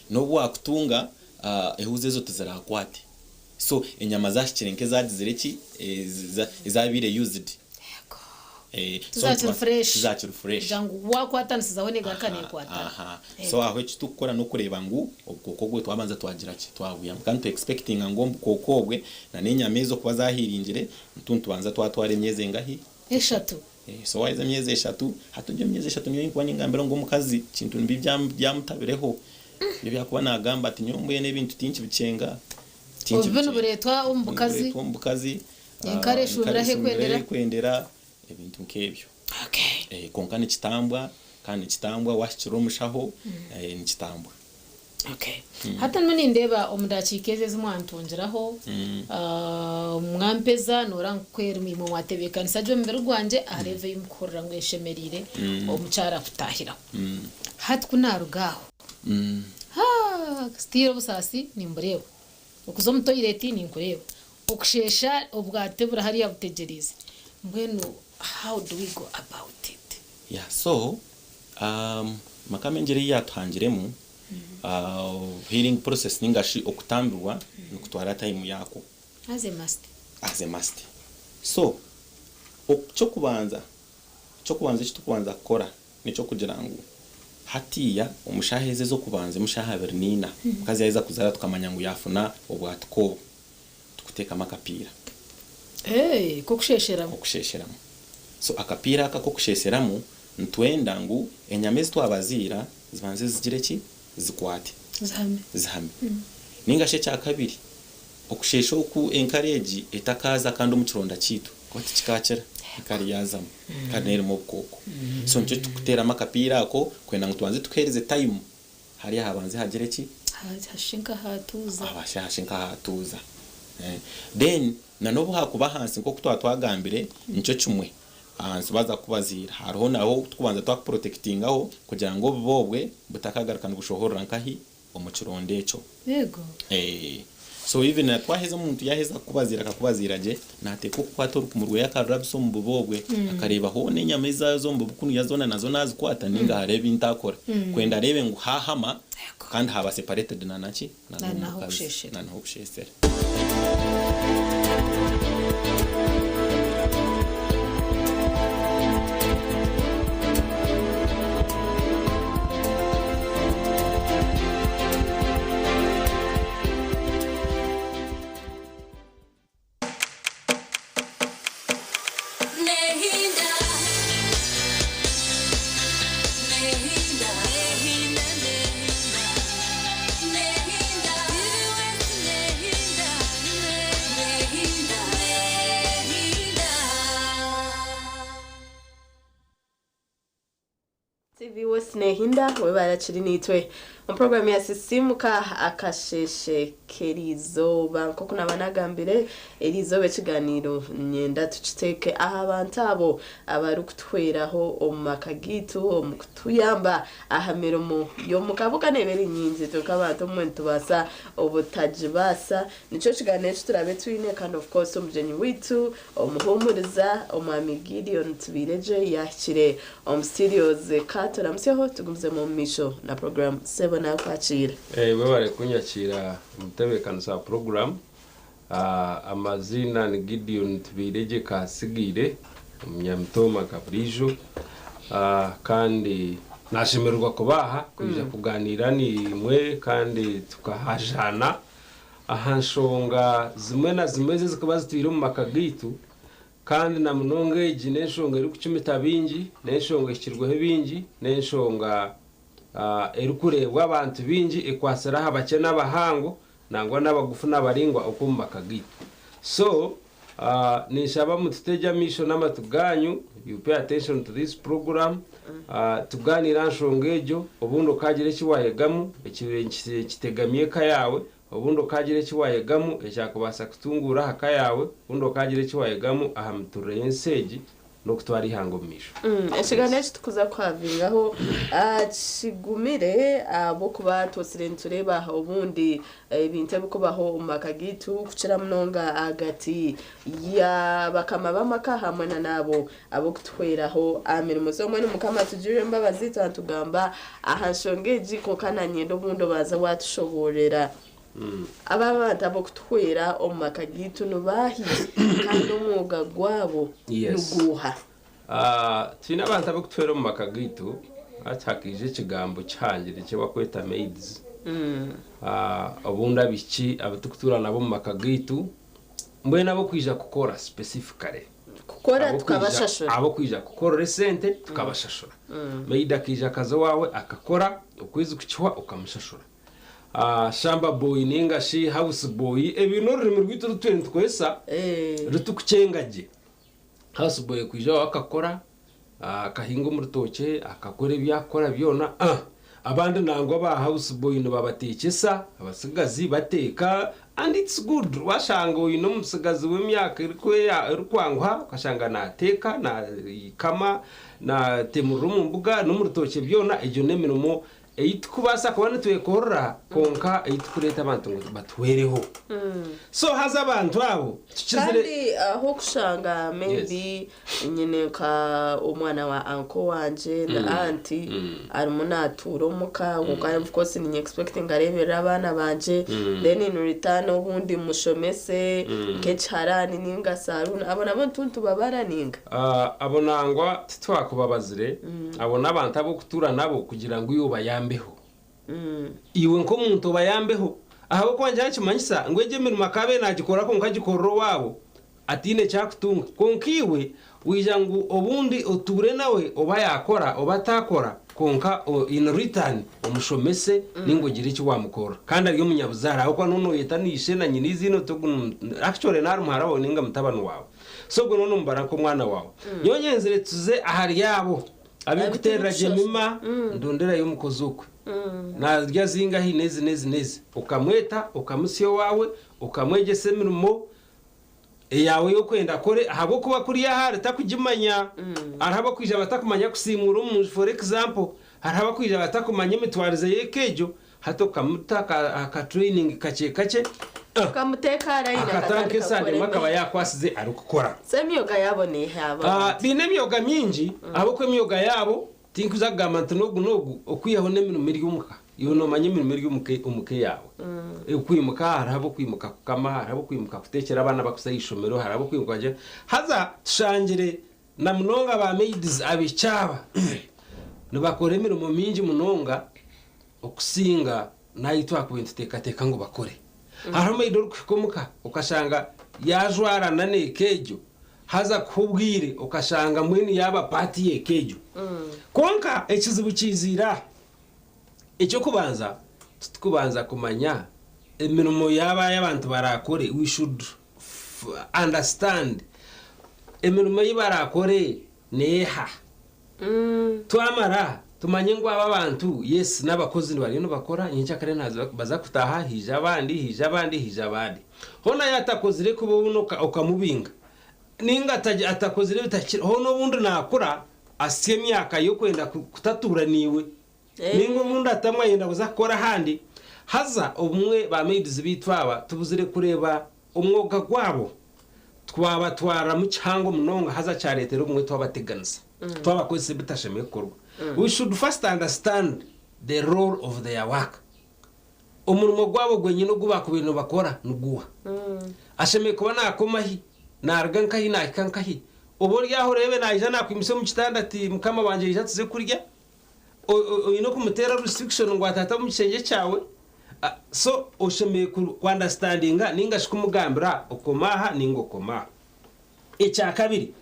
No bwakutunga ehuzezo tuzarakwate. So enyama zashikirenke zadizireki izabire used. Tuzachi fresh jangu wakwata nsizaone gakane kwata so aho kitukora no kureba ngo ubukoko gwe twabanza twagira ki twabuya kandi expecting ngo ubukoko gwe na nenyamezo kwa zahiringire ntuntu banza twatware myeze ngahi 3 so waiza myeze 3 hatuje myeze 3 niyo inkwa ngambira ngo mukazi kintu mbi byamutabireho byo yakuba nagamba ati nyombuye n'ibintu tinki bicenga ubino buretwa umbukazi yankare shubira kwendera ebintu nkebyo konka ni kitambwa kandi kitambwa washikiro mushaho ni kitambwa hata none ndeba omudakikeze zimwantongeraho mwampeza norankwera mimo watebeka nsajwe mbere gwanje areve yumukorera ngo eshemerire omucara kutahira hati kunarugaho stiro busasi nimbureba okuzo mu toilet ninkureba okushesha obwate burahari yabutegerize mbwenu how do we go about it? Yeah, so makamengere yatangiremu healing process ningashi okutambirwa nokutwara time yako as a must so cyokubanza kitukubanza kora nico kugira ngo hatiya umushaheze zo kubanza mushaha bernina mukazi yaiza kuzara tukamanya ngo yafuna obwatuko tukuteka makapira kokushesheramu so akapira akakokusheseramu ntwenda ngo enyamezi twabazira zibanze zigire ki zikwate zihame ningashe cya kabiri okushesha oku encourage etakaza kandi omukironda kitu kwati kikakira kari yazamo kandi nerimo obukoko so nje tukutera amakapiira ako kwenda ngutwanze tukereze time hari habanze hagere ki hashinka hatuza hashinka hatuza then nanobo hakuba hansi nko kutwatwagambire nicyo kimwe hansi baza kubazira hariho naho tukubanza twakuprotectingaho kugira ngo bobwe butakagaruka gushohora nkahi omukironde eco yego so even atwaheza umuntu yaheza kubazira je nateko kwatora kumurwe yakarabso mu bubogwe akareba ho nenyama izazo mu bukunu yazona nazo nazikwata ninga harebe intakora kwenda rebe ngo hahama kandi haba separated na nachi na naho kusheshera Nehinda we barachiri nitwe mu program ya sisimuka akasheshekerizoba nko kuna banagambire erizobe kiganiro nyenda tuciteke aha abantu abo abari kutweraho omakagitu omukutuyamba aha miromo yo mukabuka nebere nyinzi tukabantu mwentu basa obutajibasa nico kiganiro turabe twine kind of course omujeni witu omuhumuriza omwami Gideon Tubireje yakire studios katora mseho tugumze mu misho na program 7 na kwachira we bare kunyakira umutebekano sa program amazina ni Gideon Tubireje Kasigire umunyamtoma Kabrijo kandi nashimirwa kubaha kuja kuganira ni mwe kandi tukahajana ahanshonga zimwe na zimwe zikubaza twire mu makagitu kandi na munonge jineshonga iri kucumita bingi neshonga ikirweho bingi neshonga iri kurebwa abantu bingi ikwasira abakena abahango nangwa n'abagufu n'abaringwa uko mu makagitu so nishaba mututeja misho n'amatuganyu you pay attention to this program tuganira nshongejo obundo kagire kiwayegamu kitegamiye kayawe obundo kagire kiwayegamu ekyakubasa kutungura haka yawe obundo kagire kiwayegamu ahamturenseji nokutwari hango misho ekiganiro tukuza kwavingaho kigumire abo kuba tosirentureba obundi ibintu bikubaho makagitu kucira munonga agati ya bakama bamaka hamwe nabo abo kutweraho amirimo zo mwe mukama tujire mbabazi tugamba ahashongeji ko kananyendo bundo baza watushoborera abantu abo kutwera omakagitu nubahi kandi umwuga gwabo nuguha tina abantu abo kutwera omakagitu atakije kigambo cyangire cyo bakweta maids obunda bichi abatukutura nabo omakagitu mbwe nabo kwija kukora specifically kukora tukabashashura abo kwija kukora resente tukabashashura maid akija kazo wawe akakora ukwiza kukiwa ukamushashura shamba boy ninga shi house boy ebintu rurimi rwito rutwene twesa rutukucengaje house boy kwija akakora akahinga umurutoke akakora ibyakora byona abandi nango ba house boy no babatekesa abasigazi bateka and it's good washanga uyu musigazi w'imyaka irikwangwa kashanga nateka na kama na temuru mu mbuga no murutoke byona ejo nemirimo eitukubasa kubana twekorora konka eitukureta abantu ngo batwereho so haza abantu abo kandi aho kushanga maybe nyine ka umwana wa uncle wanje na auntie ari munaturo muka ukaya of course ni expecting arebera abana banje then in return ubundi mushomese kecharani ninga saruna abona abantu babara ninga abonangwa titwakubabazire abona abantu abo kutura nabo kugira ngo yuba yambeho iwe nko muntu bayambeho aho kwanje hakimanyisa ngweje mirimo makabe nagikora ko nkagikorro wabo atine cyakutunga konkiwe wija ngo obundi oture nawe oba yakora oba takora konka in return umushomese ningo gira iki wamukora kandi ariyo munyabuzara aho kwa none yetanishe na nyini zino to actually nar muharawo ninga mutabano wawe so gwo none mbara ko mwana wawe yonyenzere tuze ahari yabo abikuterera Jemima ndondera yo mukozukwe na rya zinga hinezi ukamweta ukamusiyo wawe ukamwegese mirimo yawe yo kwenda kore ahabo kuba kuri yahari takujimanya araba kwija batakumanya kusimura umuntu for example araba kwija batakumanya mitwarize yekejo hato kamutaka aka training kace kamuteka arayina akatanke sande makaba yakwasize ari gukora semyoga yabone haba bine myoga minji abo ko myoga yabo tinkuza gamanta nogu okwiyaho nemino miriyumuka yono manye mirimo ry'umuke yawe ukwimuka harabo kwimuka kukama harabo kwimuka kutekera abana bakusayishomero harabo kwimuka je haza tushangire na munonga ba maids abicaba nibakore imirimo minji munonga okusinga nayitwa kubintu teka ngo bakore haramo idoro kwikomuka ukashanga yajwara nane kejo haza kubwire ukashanga mwini yaba party ye kejo konka ekizibu kizira icyo kubanza kumanya imirimo yaba y'abantu barakore we should understand imirimo y'barakore neha twamara tumanye ngo aba bantu yes n'abakozi bari no bakora incyakare nazo baza kutaha hije abandi hona yatakozire kubuno ukamubinga ninga atakozire bitakira hono bundi nakora asiye myaka yo kwenda kutaturaniwe ningo umuntu atamwa yenda kuzakora handi haza umwe ba maids bitwaba tubuzire kureba umwoga gwabo twabatwara mu cyango munonga haza cyaretera umwe twabateganza twabakoze bitasheme korwa we should first understand the role of their work umurimo gwabo gwenye no guba ku bintu bakora nuguha asheme kuba nakomahi nargankahi nakankahi ubori yaho rebe naija nakwimise mu kitandati mukama banje yatse kurya ino kumutera restriction ngo atata mu kishenge cyawe so usheme ku understandinga ninga shikumugambira ukomaha ningo koma icya kabiri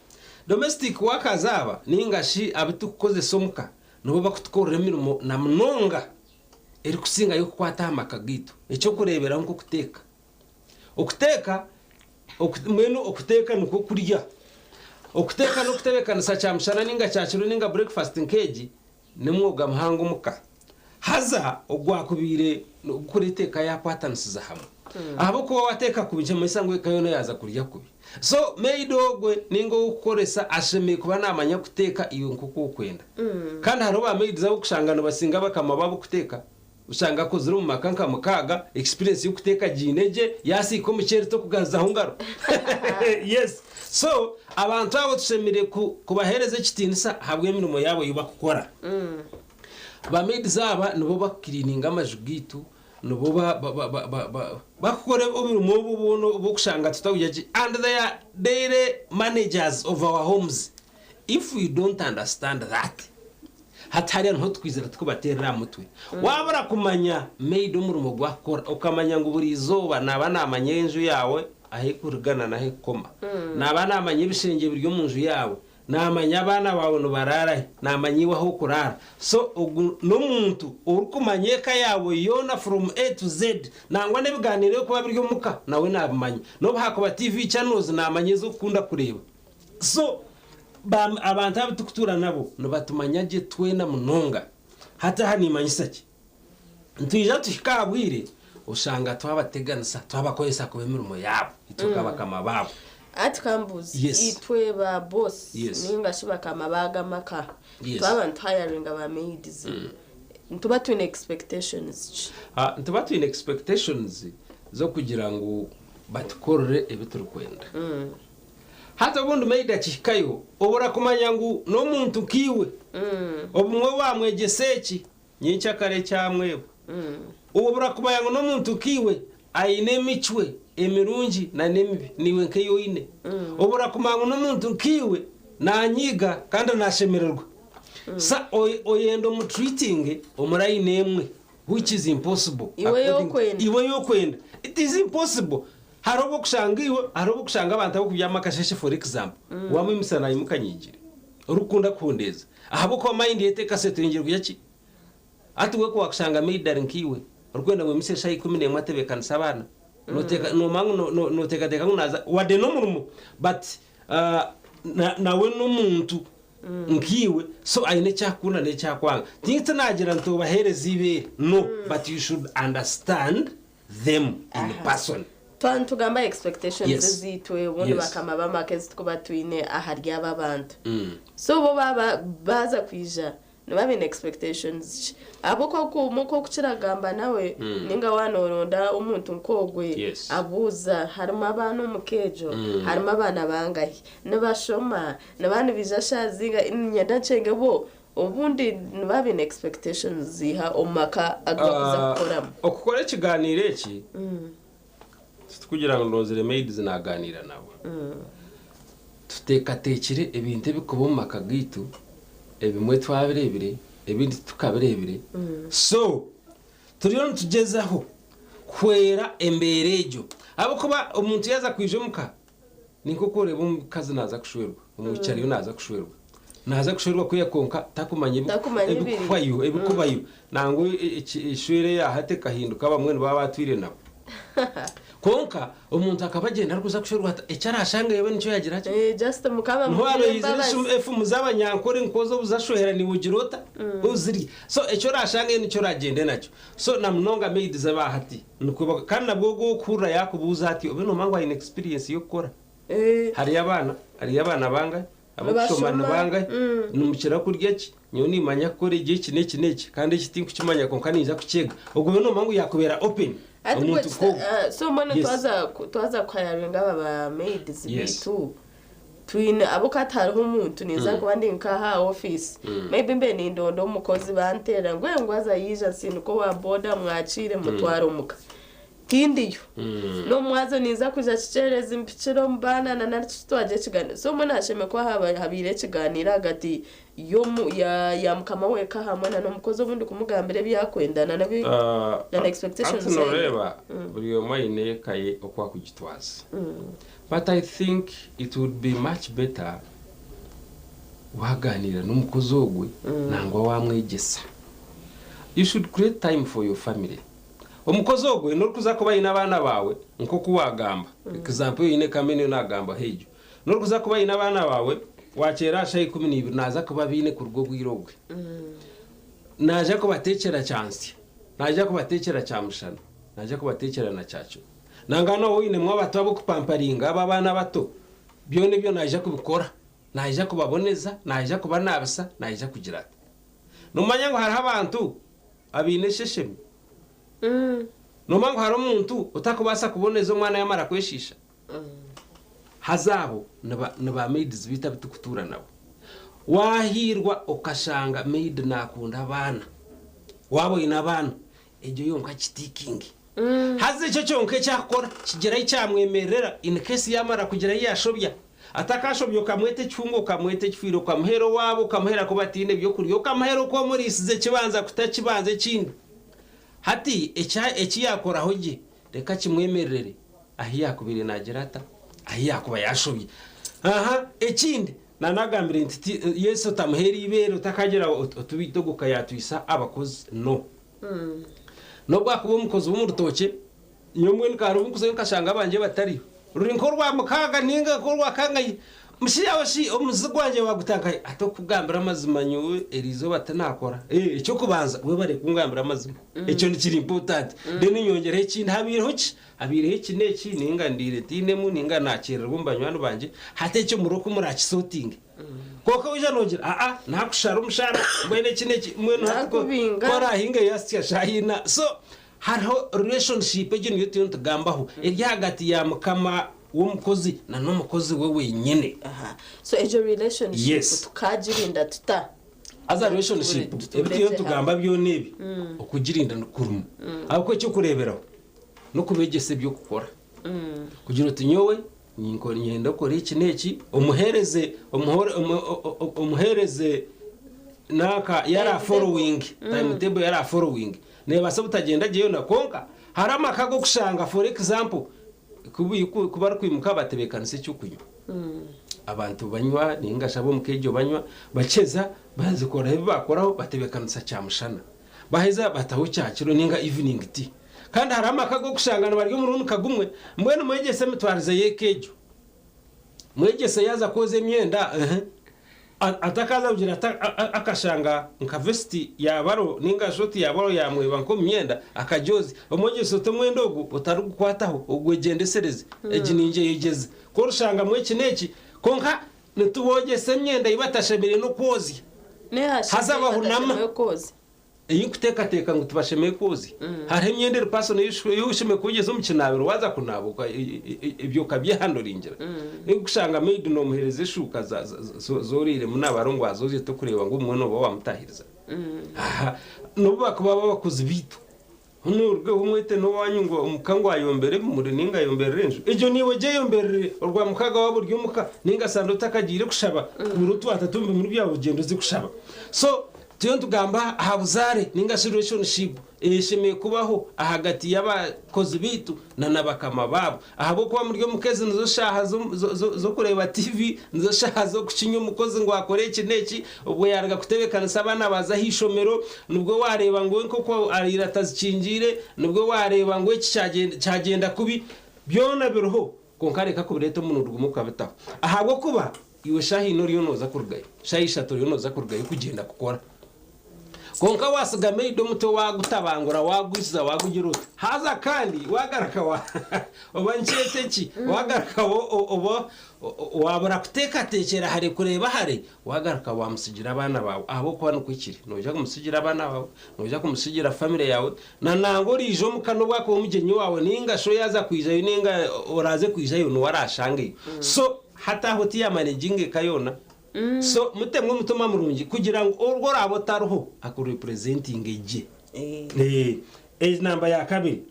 domestic workers aba ninga shi abitukoze somuka nubo bakutukorera imirimo na mnonga eri kusinga yo kwata amakagito icyo kurebera nko okuteka mwenu okuteka nuko kurya okuteka no kutebekana sa cyamshana ninga cyakiro ninga breakfast nkeji nemwoga muhango muka haza ogwakubire ukuriteka yapatansiza hamwe abo ko wateka kubije mu isango kayono yaza kurya kubi so meidogwe ningo ukoresa asheme kuba namanya kuteka iyo nkuko kwenda kandi haro ba maids abo kushangana basinga bakama babo kuteka usanga ko ziri mu makanka mukaga experience yo kuteka jineje yasi ko muceri to kugaza hungaro yes so abantu abo tusemire kubahereze kitinisa habwe imirimo yabo yuba kukora ba maids aba nubo bakirininga amajugitu nubo bakore imirimo bubuno bokushanga tutawuyaje and they are daily managers of our homes if we don't understand that hatari nto twizera tukubatera mutwe wabara kumanya maid umurimo gwakora ukamanya ngo buri izoba nabana amanyenju yawe ahekurugana nahe koma nabana amanye bishenge biryo munju yawe namanya abana bawe no barara namanyiwa ho kurara so no muntu urukumanyeka yawe yona from A to Z nangwa nebiganire kuba biryo muka nawe nabamanye no bahakuba TV channels namanyezo kunda kureba so abantu abatukutura nabo no batumanyaje twena munonga hata hani manyisaki ntija tukabwire ushanga twabateganisa twabakoyesa kubemirimo yabo itukaba kama babo atkambuzi itwe ba boss ninga shiba kama baga maka twabantu hiring aba maids ntuba twin expectations ntuba twin expectations zo kugira ngo batukorere ebiturukwenda hata bundu maida chikayo obora kumanya ngo no muntu kiwe obumwe wamwegeseki nyincha kare cyamwe obora kumanya ngo no muntu kiwe aine michwe emirungi na nemibi niwe nkeyo ine obora kumanya ngo no muntu kiwe nanyiga kandi nashemererwa sa oyendo mu treating omurayi nemwe which is impossible iwe yo kwenda it is impossible harobo kushangiwe harobo kushanga abantu abo kubyama kasheshe for example wamwe misana yimukanyigire urukunda kundeza ahabo ko mind yete kasete ngiro yaki atuwe ko wakushanga meidar nkiwe urkwenda mwe misesha 11 atebekana sabana noteka no mangu noteka teka ngunaza wade no murumu but nawe n'umuntu nkiwe so aine cyakuna ne cyakwanga tinta nagira nto bahereza ibere no but you should understand them in person tugamba expectations zitwe ubundi bakama bamakezi tukuba twine aharya ababantu so bo baba baza kwija no babe expectations abo ko muko kuciragamba nawe ninga wanoronda umuntu nkogwe abuza harimo abantu mukejo harimo abana bangahe nabashoma nabandi bijashaziga inyenda cenge bo ubundi babe expectations ziha omaka agakuza gukora okukora ikiganiro iki kugira ngo ndozere maid zinaganira nabo tutekatekire ibintu bikubo mu makagitu ebimwe twabirebire ebindi tukabirebire so turiyo tugezaho kwera emberejo abo kuba umuntu yaza kwijemuka niko koreba umukazi naza kushwerwa umwicariyo naza kushwerwa kuyakonka takumanye ebikubayo nango ishwere yahate kahinduka bamwe baba batwire nabo konka umuntu akabagenda arikuza kushorwa ecyarashanga yewe nicyo yagira cyo just mukaba efu muzabanyankore nkozo buzashohera ni bugirota uziri so ecyo rashanga nicyo ragende nacyo so namnonga made zabahati nuko kandi nabwo gukura yakubuza ati obe no mangwa in experience yo gukora hari abana banga abakushomana banga numukira kurya ki nyoni manya kore igihe kineki kandi kitingu kimanya konka niza kucega ubwo no mangu yakubera open so mwana twaza kwayaringa baba maids bitu twine abukatari umuntu niza kubandi nkaha office maybe mbe ni ndondo umukozi bantera ngo aza yija sinuko wa boda mwacire mutwaro muka kindiyo no mwazo niza kuja kicereza impiciro mbana na natwaje kigane so mwana asheme kwa habire kiganira hagati yo ya mukama weka hamwe na umukozi ubundi kumugambire byakwendana nabi na expectations noreba buri yo mayine kaye okwa kugitwaza but I think it would be much better waganira n'umukozi ogwe nangwa wamwegesa you should create time for your family umukozi ogwe no kuza kuba ina abana bawe nko kuwagamba example ine kamene nagamba hejo no kuza kuba ina abana bawe wacera shayi 12 naza kuba bine ku rugo gwirogwe naje ko batekera chance naje ko batekera cyamushana naje ko batekera na cyacu nangano woine mwabato abo kupamparinga aba bana bato byo nibyo naje kubikora naje kubaboneza naje kuba nabasa naje kugira numanya ngo hari abantu abine sheshemi nomango hari umuntu utakubasa kuboneza umwana yamara kweshisha hazabo naba maids bita bitukutura nabo wahirwa ukashanga maid nakunda abana wabo ina abana ejo yonka kitikingi haze cyo cyonke cyakora kigera icyamwemerera in case yamara kugira yashobya atakashobyo kamwete cyungo kamwete cyfiro kamhero wabo kamhera kubatine byo kuriyo kamhero ko muri isize kibanza kutakibanze kindi hati echi yakora hoje reka kimwemerere ahi yakubire nagerata ahi yakuba yashobye aha ekindi nanagambire nti Yesu tamuheri ibero takagera utubito gukayatwisa abakozi no bwakuba umukozi w'umurutoke nyomwe nkaro umukozi nkashanga abanje batari rurinko rwa mukaga ninga ko rwa kangaye mushiyawe shi umuzigwanje wagutakaye atokugambira amazima nyuwe erizo batanakora icyo kubanza we bare kungambira amazima icyo ni kiri important deni nyongere iki habireho iki neki ninga ndire tinemu ninga nakirira bumbanywana banje hate cyo muroko murakisotinga koko uje nongera nakushara umushara mwene kineki mwene hatko kora hinga yasya shahina so hariho relationship ejo niyo tugambaho eri hagati ya mukama umukozi na n'umukozi we wenyine so ejo relationship tukajirinda tuta aza relationship ebyo tugamba byo nebi okujirinda kurumu ahubwo cyo kureberaho no kubegese byo gukora kugira utinyowe ninkora nyenda kora iki neki umuhereze naka yara following timetable yara following neba sabutagenda giyo na konka harama kago kushanga for example kuba ari kwimuka batebekanise cyo kunywa abantu banywa ningasha bo mukejo banywa baceza bazikora ibi bakoraho batebekanisa cyamushana baheza bataho cyakiro ninga evening tea kandi hari amaka go gushangana bari mu runtu kagumwe mwene mwegese mutwarize yekejo mwegese yaza koze myenda atakaza kugira akashanga nka vesti yabaro ninga shoti yabaro yamweba nko myenda akajozi umwegese utemwendogo utarukwataho ugwegendesereze ejininje yegeze ko rushanga mweki neki konka nitubogese myenda ibatashemire no kozi hazaba hunama iyi kutekateka ngo tubashemeye kozi hari imyenda rupasone yushime kugeza mu kinabiro waza kunabuka ibyo kabyehandoringira ni gushanga made no muhereze shuka zorire mu nabarongo azoze to kureba ngo umwe no bamutahiriza no bakuba bakoze bitu nurwe umwete no wanyungo umukango ayombere muri ninga yombere renjo ejo niwe je yombere urwa mukaga waburyo muka ninga sando takagire kushaba urutu atatumbe muri bya bugendo zikushaba so tuyo tugamba habuzare ninga relationship ishimiye kubaho ahagati y'abakozi bitu na nabakama babo ahabo kuba muri mukeze nzo shaha zo kureba TV nzo shaha zo kucinya umukozi ngo akore kineki ubwo yarga kutebekana sabana baza hishomero nubwo wareba ngo ko arira tazikingire nubwo wareba ngo iki cyagenda kubi byona biroho konkareka kubireto mu nurwo kabitaho ahabo kuba iwe shahi no riyo noza kurgaye shahi shato riyo noza kurgaye kugenda gukora konka wasigame ido muto wagutabangura wagwiza wagugira haza kandi wagaraka obanchete wagaraka obo wabura kutekatekera hari kureba hari wagaraka wamusigira abana bawe abo kwano kwikiri noja kumusigira abana bawe noja kumusigira family yawe na nango rijo mukano bwako umugenyi wawe ninga sho yaza kwijayo ninga oraze kwijayo no warashange so hata hoti ya managing kayona so mutemwe mutuma murungi kugira ngo urwo rabo taruho akurepresenting eje number ya kabiri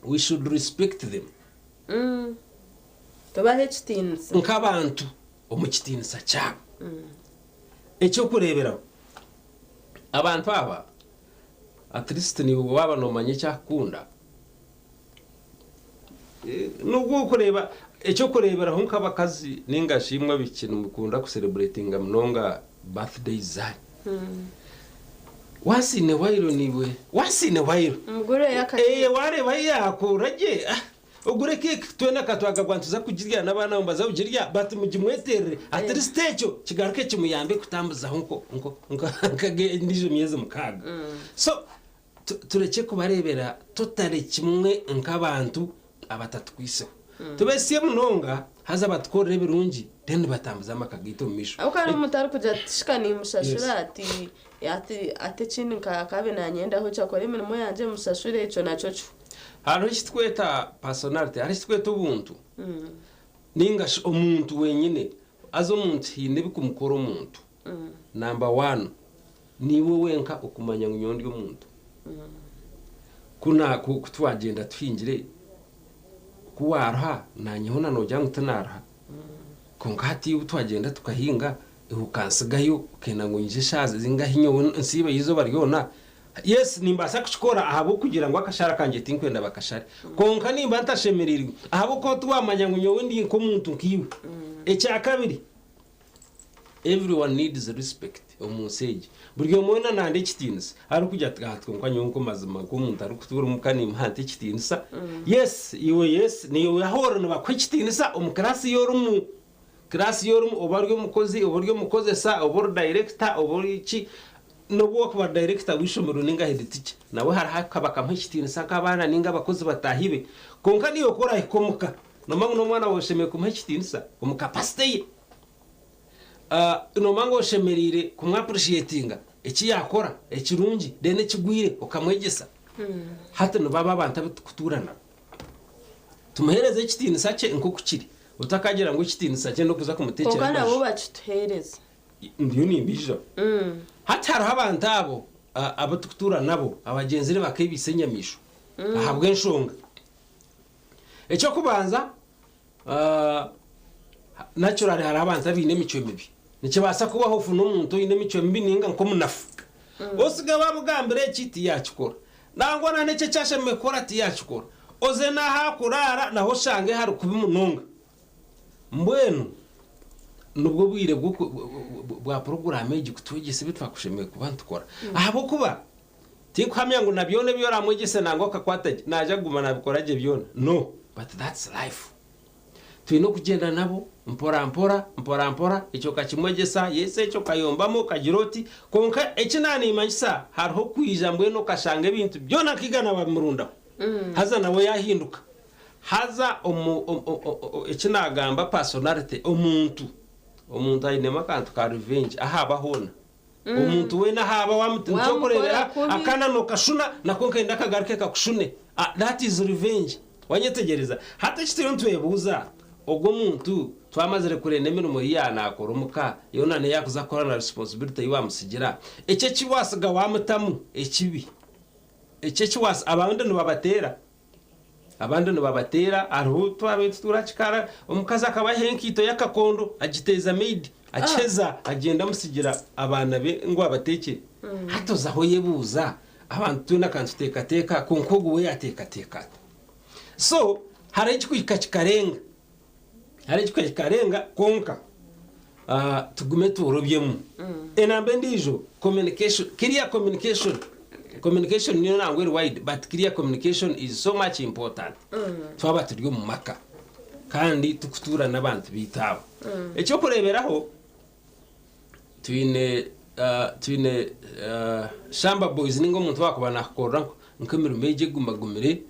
we should respect them tubahe chitinsa nkabantu omukitinsa cyabo ecyo kurebera abantu aba at least ni waba no manye cyakunda nubwo kureba ecyo kurebera ho nk'abakazi ningashimwa bikintu mukunda ku celebrating mnonga birthdays za wasine wairo niwe wasine wairo umugore yakati wareba yakurage ugure cake twena katwaga gwantuza kugirya nabana mbaza ugirya but mugimweterere at least ecyo kigaruke kimuyambe kutambuza nko nkage ndijo myeze mukaga so tureke kubarebera totale kimwe nk'abantu abatatu kwiseho tubesiye munonga haza batkorere birungi then batambuza amakagito misho ukari mutari kujya shikani mushashura ati chini kabe nanyenda ho cyakora imirimo yanje musashure ico naco cyo hano kitweta personality hari kitweta ubuntu ninga umuntu wenyine azo umuntu hine bikumukora umuntu number 1 niwe wenka ukumanya nyondi y'umuntu kuna kutwagenda twingire kuwarha nanyihona nojya ngutanarha konkati utwagenda tukahinga ukansigayo kena ngo nje shaze zingahinyo nsibe yizo baryona yes nimbasa kuchikora ahabo kugira ngo akashara kanje tinkwenda bakashare konka nimba ntashemererwe ahabo ko twamanya ngo nyowe ndi ko muntu nkiwe echa kabiri everyone needs respect omuseje buryo mona nande kitinisa ari kujya tgatwe kwa nyonko mazima ko muntu ari kutubura umukani impante kitinisa yes iwe yes niwe ahora nabakwe kitinisa umukrasi yorumu krasi yorumu obaryo mukoze sa obor director oborichi no work wa director wishomero ninga heditike nawe hari hakabaka mpkitinisa kabana ninga bakozi batahibe konka niyo kora ikomuka no mangu mwana wosheme kumkitinisa umukapasite no mango shemerire kumwappreciatinga iki yakora ekirungi dene kigwire ukamwegesa hata no baba abantu kuturana tumuhereze kitinisa cye nko kukiri utakagira ngo kitinisa cye no kuza kumutekera kokana bo bacituhereza ndiyo nimbijo hata hari abantu abo abatukutura nabo abagenzire bakibisenyamisho ahabwe nshonga ecyo kubanza naturally hari abantu abine mico mibi nikibasa kubaho ufu n'umuntu ine mico mibi ninga nko munafu osiga babugambire kiti yakikora nangwa na nece cyasheme kora ati yakikora oze naha kurara naho shange hari kubimununga mbwenu nubwo bwire bwa porogaramu y'igitugise bitwakushemeye kuba ntukora ahabo kuba tikwamya ngo nabyone byo ramwegese nango kakwataje naje guma nabikoraje byona no but that's life twino kugenda nabo mpora icyo kakimwegesa yese icyo kayombamo kagiroti konka ekinani imanyisa hariho kwijambwe no kashanga ibintu byona kigana bamurunda haza nawe yahinduka haza ekinagamba personality omuntu ayinema kantu ka revenge ahaba hona umuntu we nahaba wamutukorebera akana no kashuna nakonka ndaka garike kakushune that is revenge wanyetegereza hata kitiro ntwebuza ogwo muntu twamazire kurene mirimo yana akoromuka yonane yakuza korana responsibility yiwamusigira ece kiwasiga wamutamu ekibi ece kiwasi abandi no babatera ariho twabetse turakikara omukazi akaba henkito yakakondo agiteza maid akeza agenda musigira abana be ngo abatekere hatoza aho yebuza abantu tuna kantu tekateka konkogo we yatekateka so hari ikikwika kikarenga konka tugume turobyemo enambe ndijo communication niyo nangwe wide but clear communication is so much important twaba turyo mu maka kandi tukutura nabantu bitabo ecyo kureberaho twine shamba boys ningo muntu wakubana akora nkemiro meje gumagumire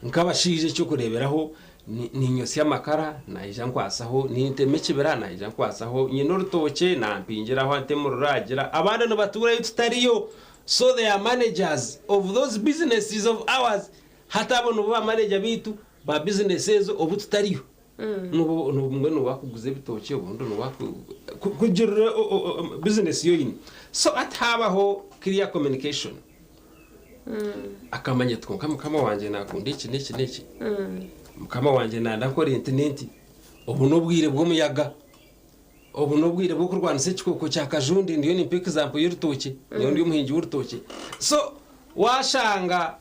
nkabashije cyo kureberaho ni nyosi y'amakara naija nkwasaho ni ntemekibera naija nkwasaho nyino rutoke nampingiraho antemururagira abandi no batura tutariyo so they are managers of those businesses of ours hata abo no ba manager bitu ba businesses obu tutariyo n'ubumwe no wakuguze bitoke ubundi no kugira business yoyini so atabaho clear communication akamanye twonka mukama wanje nakunda iki mukama wanje ndakora internet ubu nobwire bw'umuyaga ubu nobwire bwo kurwanisa ikikoko cya kajundi ndiyo ni pick example y'urutoke niyo ndiyo muhingi w'urutoke so washanga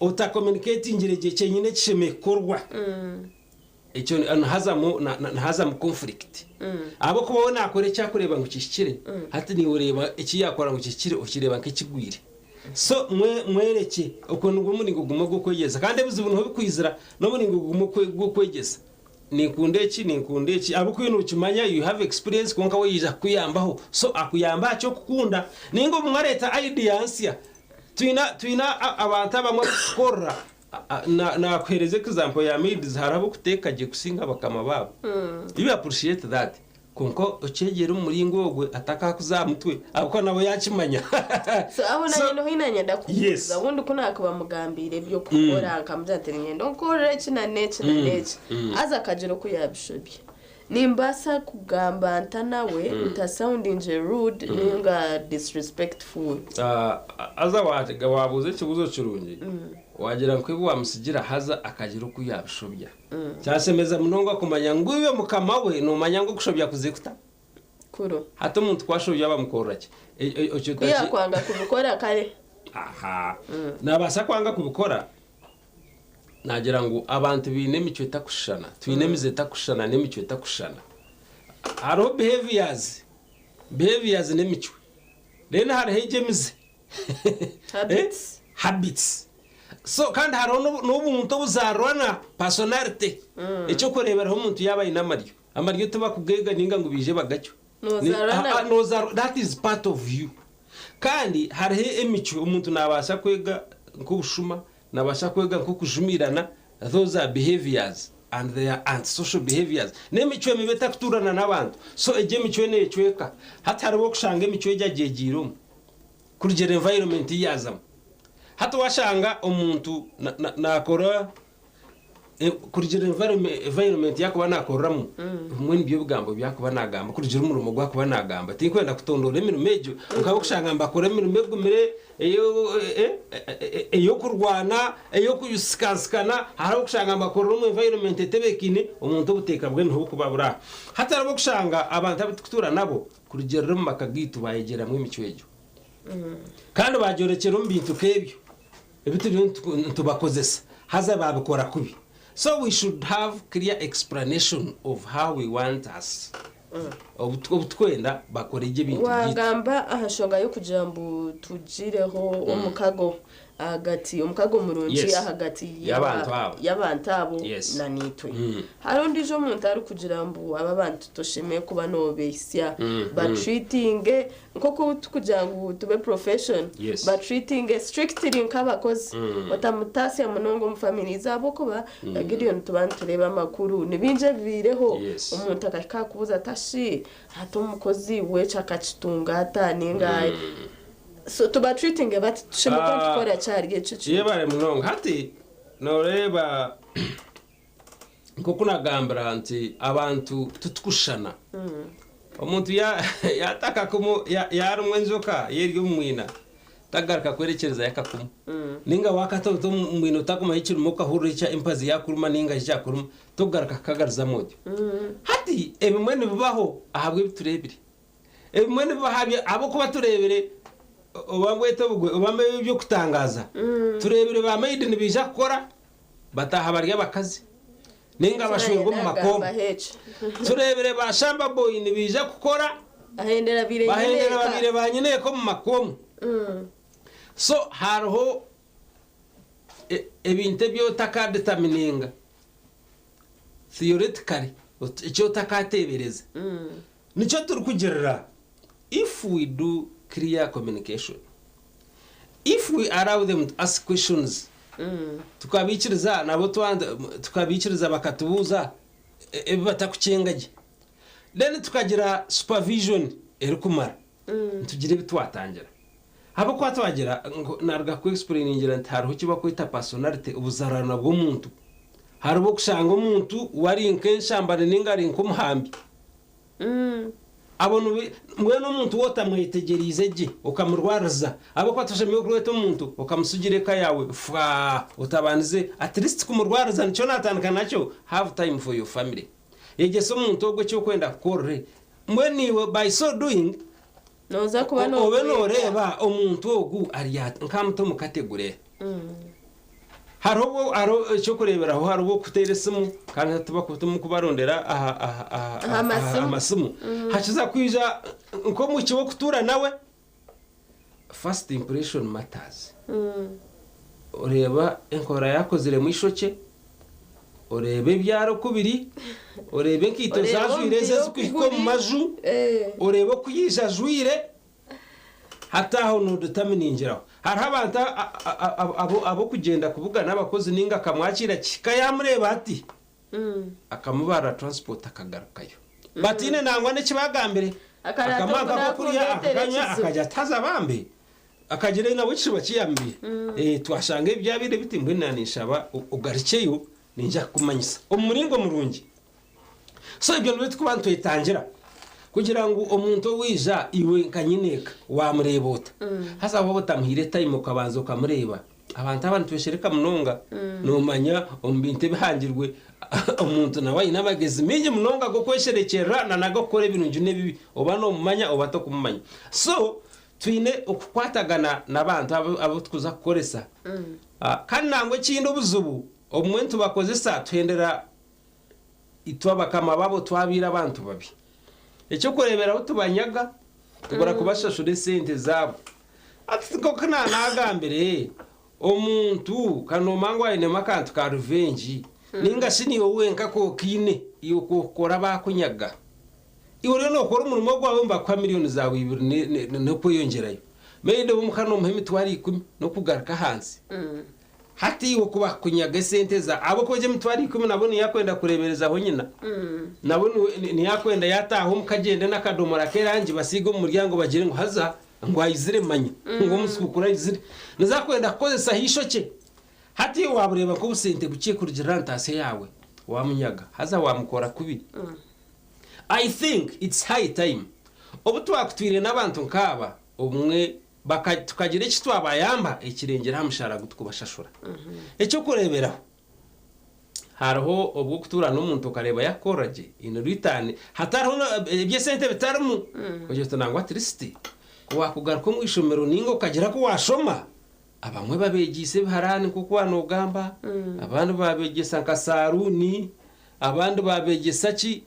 uta communicating ngireje cyenyine kishemekorwa icyo hazamu conflict abo kubona akore cyakureba ngo kishikire hati ni ureba iki yakora ngo kishikire ukireba nk'ikigwire so mwereke ukuntu muri ngugumo gwo kwegeza kandi bizi ubuntu bikwizira no muri ngugumo gwo kwegeza nikunde iki abo kwino ukimanya you have experience konka we yiza kuyambaho so akuyamba cyo kukunda ningo mwareta ideas ya twina abantu abamwe gukora na kwereze example ya maids harabo kutekaje kusinga bakama babo you appreciate that konko ocegera umuringo ogwe ataka kuzamutwe abako nabo yakimanya so aho nanye no hinanya ndakubuza wundi kuna akaba mugambire byo gukora akambyatera ngendo nkora kina nece aza kajero ko yabishobye nimbasa kugamba ntanawe uta sounding rude ninga disrespectful aza wabuze kibuzo kirungi wagira nkwibu wamusigira haza akagiro ko yabishobya cyasemeza munonga kumanya nguyo mukama we no manya ngo kushobya kuzikuta kuro hato umuntu twashobya bamukorake ocyo tachi kwanga kubikora kare nabasa kwanga kubikora nagira ngo abantu bine mico itakushana twinemize itakushana nemico itakushana aro behaviors nemico rena hari hejemize habits so kandi haro n'ubuntu buzarwana personality icyo kureberaho umuntu yabaye n'amaryo tuba kubwega ninga ngo bije bagacyo that is part of you kandi hari emico umuntu nabasha kwega nk'ubushuma nabasha kwega nkukujumirana those are behaviors and they are antisocial behaviors nemico mibeta kuturana nabantu so eje mico necweka hataribo kushanga emico ejagegiro kurigera environment yazamo hato washanga umuntu nakora kurigera environment yakuba nakoramo umwe nibyo bigambo byakuba nagamba kurigera umurumo gwakuba nagamba tinkwenda kutondora emirimo ejo ukaba kushanga mbakora emirimo egumire eyo kurwana eyo kuyusikansikana hariho kushanga mbakora mu environment etebekine umuntu ubuteka bwe nto kubabura hatarabo kushanga abantu abitutura nabo kurigera mu makagitu bayegera mu imico ejo kandi bajyorekera mu bintu kebyo ebitu tubakozesa haza babikora kubi. So we should have clear explanation of how we want us. Obutwenda bakora ije bintu wagamba ahashonga yo kugira ngo tugireho umukago hagati umukago murungi hagati y'abantu abo na nitwe hari undi jo muntu ari kugira ngo aba bantu tosheme kuba nobesya but treating nkoko kugira ngo tube profession but treating strictly nk'abakozi batamutasi amunongo mu family zabo kuba Gideon tubantu tureba makuru nibinje bireho umuntu akakubuza tashi hato umukozi wecha akacitunga ataningaye so tuba treating but shimukon tukora cyari cyo yebare munongo hati noreba nkoko nagambira anti abantu tutukushana umuntu yataka kumu yarumwe nzoka yeri umwina tagarka kwerekereza yakakumu ninga wakatoto mwino takuma yichira muka huricha impazi yakuruma ninga cyakuruma tugarka kagarza modi hati ebimwene bibaho ahabwe biturebire ebimwene bahabye abo kuba turebere obangwete bugwe obambe byo kutangaza turebere ba made nibija gukora bataha barya bakazi ninga bashwingo mu makombo turebere ba shamba boy nibija gukora ahendera babire banyene ko mu makombo so hariho ebintu byo takadetermininga theoretically icyo takatebereza nicyo turi kugerera if we do clear communication, if we allow them to ask questions tukabikiriza nabo tukabikiriza bakatubuza batakucengaje then tukagira supervision erikumara tugire bitwatangira habo kwa twagira narga ku explainingira ntariho kiba kwita personality ubuzarana bwo muntu haribo kushanga umuntu wari inkenshambane ningari nkumuhambi abonu mwe no muntu wota mwitegerize je ukamurwaraza abo kwatoshe mwe kurweta umuntu ukamusugireka yawe fa utabanize at least kumurwaraza nicyo natandika nacyo have time for your family yegeso umuntu ogwe cyo kwenda korre mwe niwe by so doing noza kuba no reba umuntu ogu ariya nkamuto mukategure haro cyo kurebera aho haro kuteresimu kandi tuba kubarondera amasimu hakiza kwija nko mu kibo kutura nawe first impression matters ureba enkora yakozire mu ishoke urebe byaro kubiri urebe nkito zazwireze zikiko mu maju urebe kuyijajwire hataho no determiningiraho hari abantu abo kugenda kuvuga n'abakozi ninga kamwakira kikayamureba ati akamubara transport akagarukayo batine nangwa n'ikibagambere akamaka ko kuriya akanya akajya taza bambe akagire na wici bakiyambiye twashanga ibyabire bitimbwe nanishaba ugarikeyo ninja kumanyisa umuringo murungi so ibyo nbyo tkubantu itangira kugira ngo umuntu wija iwe kanyineka wamurebota hasa abo batamuhire time ukabanza ukamureba abantu tweshereka munonga nomanya ombinte bihangirwe umuntu nawe inabageze minye munonga go kwesherekera na nagakore ibintu njune bibi oba no mumanya obato kumanya so twine ukukwatagana nabantu abo tukuza kukoresa kandi nangwe kindo buzubu omuntu bakozesa twendera itwaba kama babo twabira abantu babi icyo kurebera utubanyaga tugora kubashashure sente zabo ati ko kana nagambere omuntu kanomangwa ine makantu ka revenge ninga sini wowenka ko kine iyo kokora bakunyaga iwe no kora umurimo gwawe mba kwa miliyoni zawe 2 no kuyongerayo mende bumukano muhimi twari 10 no kugaruka hansi hati iwe kuba kunyaga sente za abo koje mutwari 10 nabone yakwenda kurebereza ho nyina nabone ni yakwenda yataho mukagende nakadomora kerangi basigo mu muryango bagire ngo haza ngo ayizire manye ngo musukura izire nazakwenda kozesa hishoke hati wabureba ko busente buciye kuri gerantase yawe wamunyaga haza wamukora kubi I think it's high time obutwakutwire nabantu nkaba umwe tukagira iki twabayamba ikirengera hamushara gutukubashashura icyo kureberaho hariho obwo kutura n'umuntu kareba yakoraje in return hatariho ibye sente bitarumu kujye tunangwa triste kugaruka mu ishomero ningo kagira ko washoma abamwe babegise biharani kuko wanogamba abandi babegisa nkasaruni abandi babegisa ki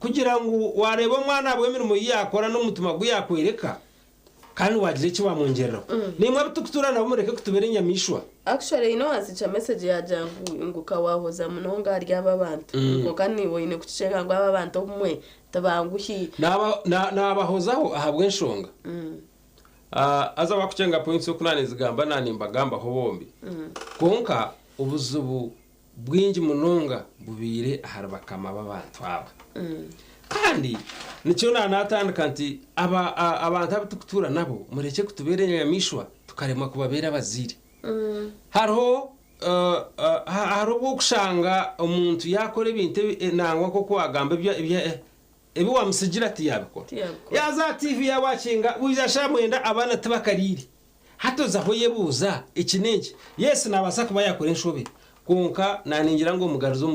kugira ngo wareba umwana bwe mirimo yakora no mutuma gwe yakwereka kandi wagira icyo wamwongerera nimwe bitukutura nabo mureke kutubere nyamishwa actually asicha message ya jangu nguka wahoza munonga aryaba bantu ngo kandi woyine kuchenga ngo aba bantu umwe tabanguhi nabahozaho ahabwe nshonga aza bakucenga points yo kunani zigamba nani mbagamba ho bombi konka ubuzubu bwinji munonga bubire aharabakama babantu aba kandi nicyo natandika nti abantu abatukutura nabo mureke kutubere nyamishwa tukarema kubabera bazire hariho bwo gushanga umuntu yakora ibintu nangwa koko wagamba ebi wamusigira ati yabikora yaza TV yawakinga wizasha mwenda abana tabakariri hatoza ho yebuza ikinenge yesu nabasa kuba yakora inshobe konka naningira ngo umugaruzo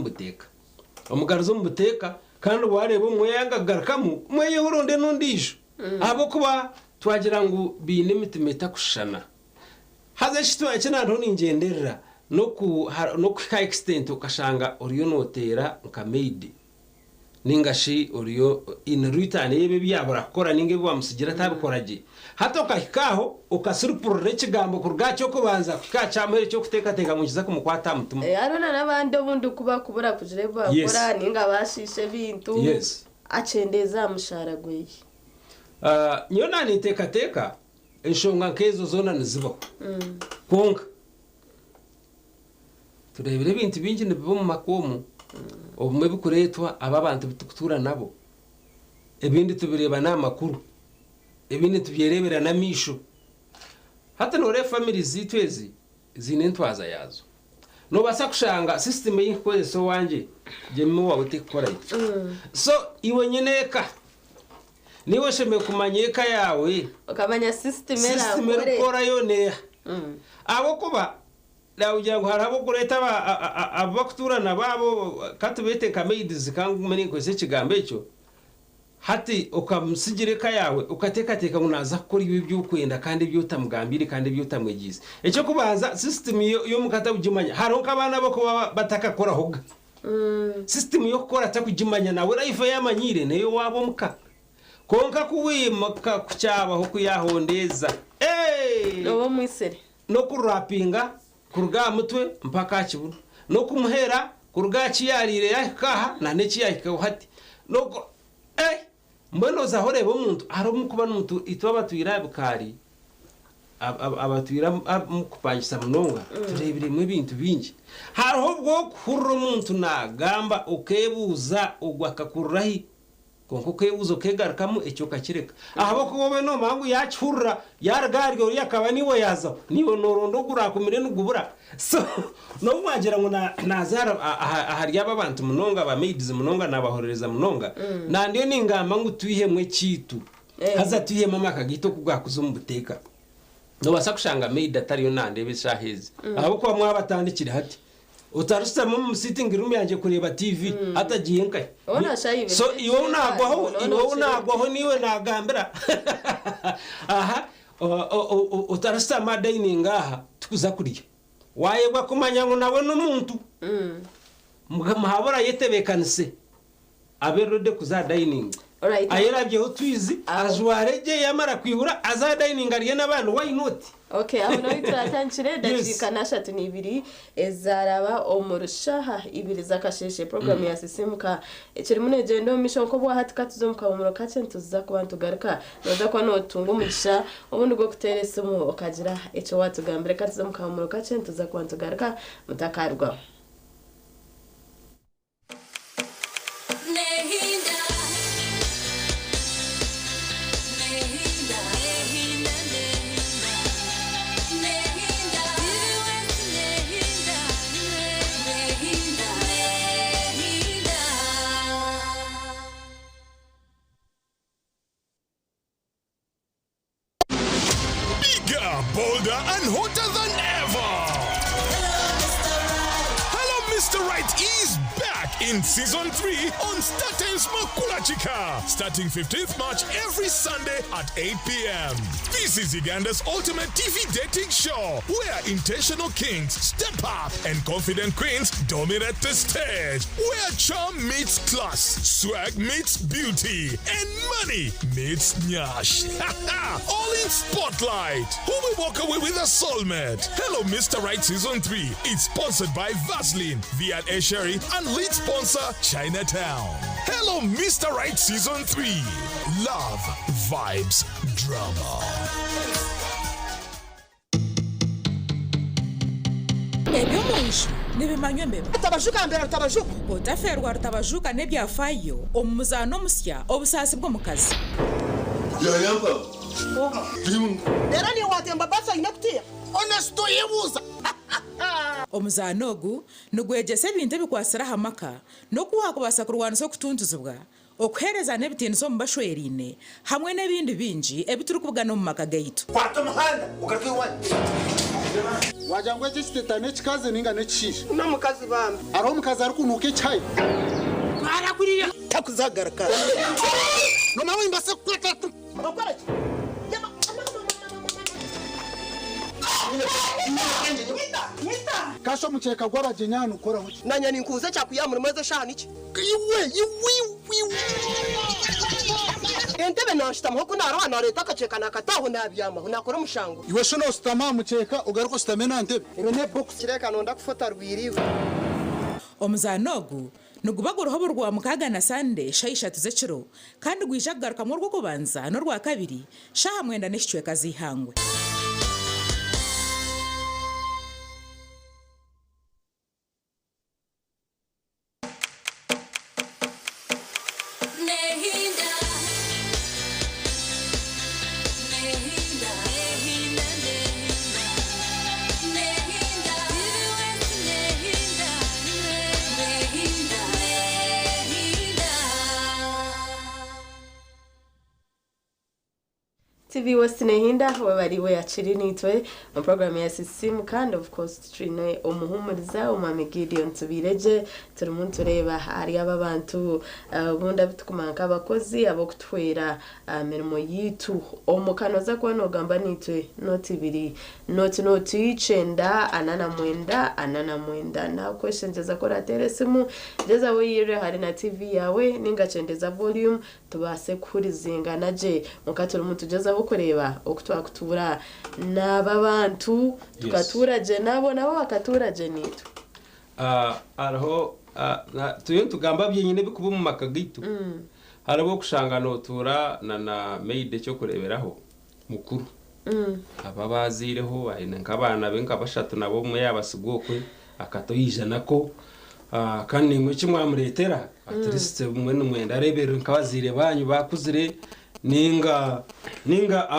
mu buteka kandi wareba mweyangagarukamu mweyehurunde n'undisho abo kuba twagira ngo bine imitima kushana haza shitwa cyane ningenderera no ku high extent ukashanga uriyo notera nka maid ningashi uriyo in return yebe byabura gukora ninge bamusigira tabikoraje hato kahikaho ukasurupurure kigambo kurgacyo kubanza kikacamuhere cyo kutekateka mukiza kumukwata mutuma arona nabandi obundi kuba kubura kujireba akora ninga bashishe bintu acendeza mushara gwe nyo nani tekateka enshonga nkezo zona nizibaho konka turebere ibintu bingi nibibo mu makomo obumwe bikuretwa aba bantu bitukutura nabo ebindi tubireba n'amakuru ebindi tubyerebera na misho hata nore family zitwezi zinentwaza yazo no basa kushanga system y'inkoreso wanje jemwe wawe tekora so iwe nyeneka niwe sheme kumanyeka yawe ukamanya system era yone abo kuba Lauja harabo kureta abakutura nababo katubete kamedi zikangumenye ko se kigambe cyo hati ukamusigireka yawe ukatekateka unaza gukora ibi byukwenda kandi byutamugambire kandi byutamwegize ecyo kubanza system yo mukata bujimanya haronka abana bako batakakora hoga system yo gukora takujimanya nawe life yamanyire neyo wabo muka konka kuwimaka kucyaba ho kuyahondeza no mwisere no kurapinga kuruga mutwe mpaka kibuno no kumuhera kuruga kiyarire yakaha na neki yakikaho hati no mbona zahore bo muntu aromu kuba n'umuntu itwa tuyira bukari abatwira mukupangisa munonga turebire mu bintu bingi hariho bwo kurura umuntu nagamba ukebuza ugwakakururahi konko kebuzo kegarukamu ecyo kakireka ahabo kubobe no mangu yachurra yargaryo yakaba niwe yaza niwe norondo kurakumire n'ugubura so no mwagera ngo nazara ahari abantu munonga ba maids munonga nabahorereza munonga nandiyo ningamba ngo tuyihemwe kitu haza tuyihema makagito kugwakuza umubuteka no basakushanga maid atariyo nandebe shahezi ahabo kwa mwabatandikire hati utarusa mu sitting room yanje kureba TV atagiye nkaye so iwo unagwaho niwe nagambira aha utarusa ma dining aha tukuza kuriya wayegwa kumanya ngo nawe n'umuntu muhabora yetebekanise aberode kuza dining ayirabye utwizi azwarege yamara kwihura aza dining ariye n'abantu why not okay aho no itratangire dakika nashatu ni ibiri ezaraba omurushaha ibiri zakasheshe program ya sisimka ekiri munegendo mission ko bwa hatika tuzomuka mu murokace tuza kubantu garuka noza kwa no tunga umugisha ubundi bwo kuteresa mu okagira eco watugambire katuzomuka mu murokace tuza kubantu garuka mutakarwa bolder and hotter than ever. Hello, Mr. Right is back in season 3 on StarTimes Makula Chika, starting 15th March every Sunday at 8 p.m. This is Uganda's ultimate TV dating show, where intentional kings step up and confident queens dominate the stage, where charm meets class, swag meets beauty, and money meets nyash. All in Spotlight. Who will walk away with a soulmate? Hello, Mr. Right Season 3. It's sponsored by Vaseline, Viat Esheri, and lead sponsor Chinatown. Hello, Mr. Right Season 3. Love, vibes, drama. ebyomunju nibimanywa mbeba rutabajuka mbere rutabajuka otaferwa rutabajuka nebyafayo omuzano musya obusasi bw'omukazi yayamba Era ni watemba basa inakutia. Honesto yebuza. omuzano ogu nigwegyesa ebintu ebikwasira hamaka n'okuwakubasa kurwanisa okutunduzibwa okuhereza n'ebitiinisa omu bashwerine hamwe n'ebindi bingi ebiturikubugana omu maka gaitu Kwata umuhanda ugaruka iwanyu. Wajangwe gisiteta n'ekikazi ninga n'ekishisha. Uno mukazi bambi. Ari omukazi ari kunuka icyayi. Barakuriya. Takuzagaruka. Noma wimbase kweta. Bakora ki? Kasho mukeka gw'abajenyana ukora hoki. Nanya ninkuze cyakuyamura mweze shana iki? Iwi. Entebe nashitama hoko narwana leta akaceka nakataho nabyama unakora mushango. Iwe shono stama mukeka ugaruko stamena ntebe. Irone box kireka nonda kufota rwiriwe. omuzano ogu nigubaga uruhobo rwa mukaga na sande shayishatu z'ekiro kandi gwija kugaruka mu rwo kubanza n'urwa kabiri shaha mwenda n'ekicweka zihangwe TV West Nehinda wabariwe yaciri nitwe mu program ya Sisimu kandi of course trine omuhumuriza umami Gideon tubireje turi muntu tureba hari ababantu bunda bitukumanka abakozi abo kutwera mirimo yitu omukanoza kwa nogamba nitwe noti biri noti icenda anana mwenda na questions za kora teresimu jeza wiyire hari na TV yawe ningacendeza volume tubase kurizinga naje mukaturi muntu jeza kureba okutwakutura n'ababantu tukaturaje nabo bakaturaje nitu araho tuyo tugamba byenyine bikuba mu makagitu harabo kushangano tura na maid cyo kureberaho mukuru ababazireho ayine nk'abana benka bashatu nabo mwe yabasigokwe akatoyijana ko kandi mwe kimwamuretera atriste mwe n'umwenda arebera nkabazire banyu bakuzire ninga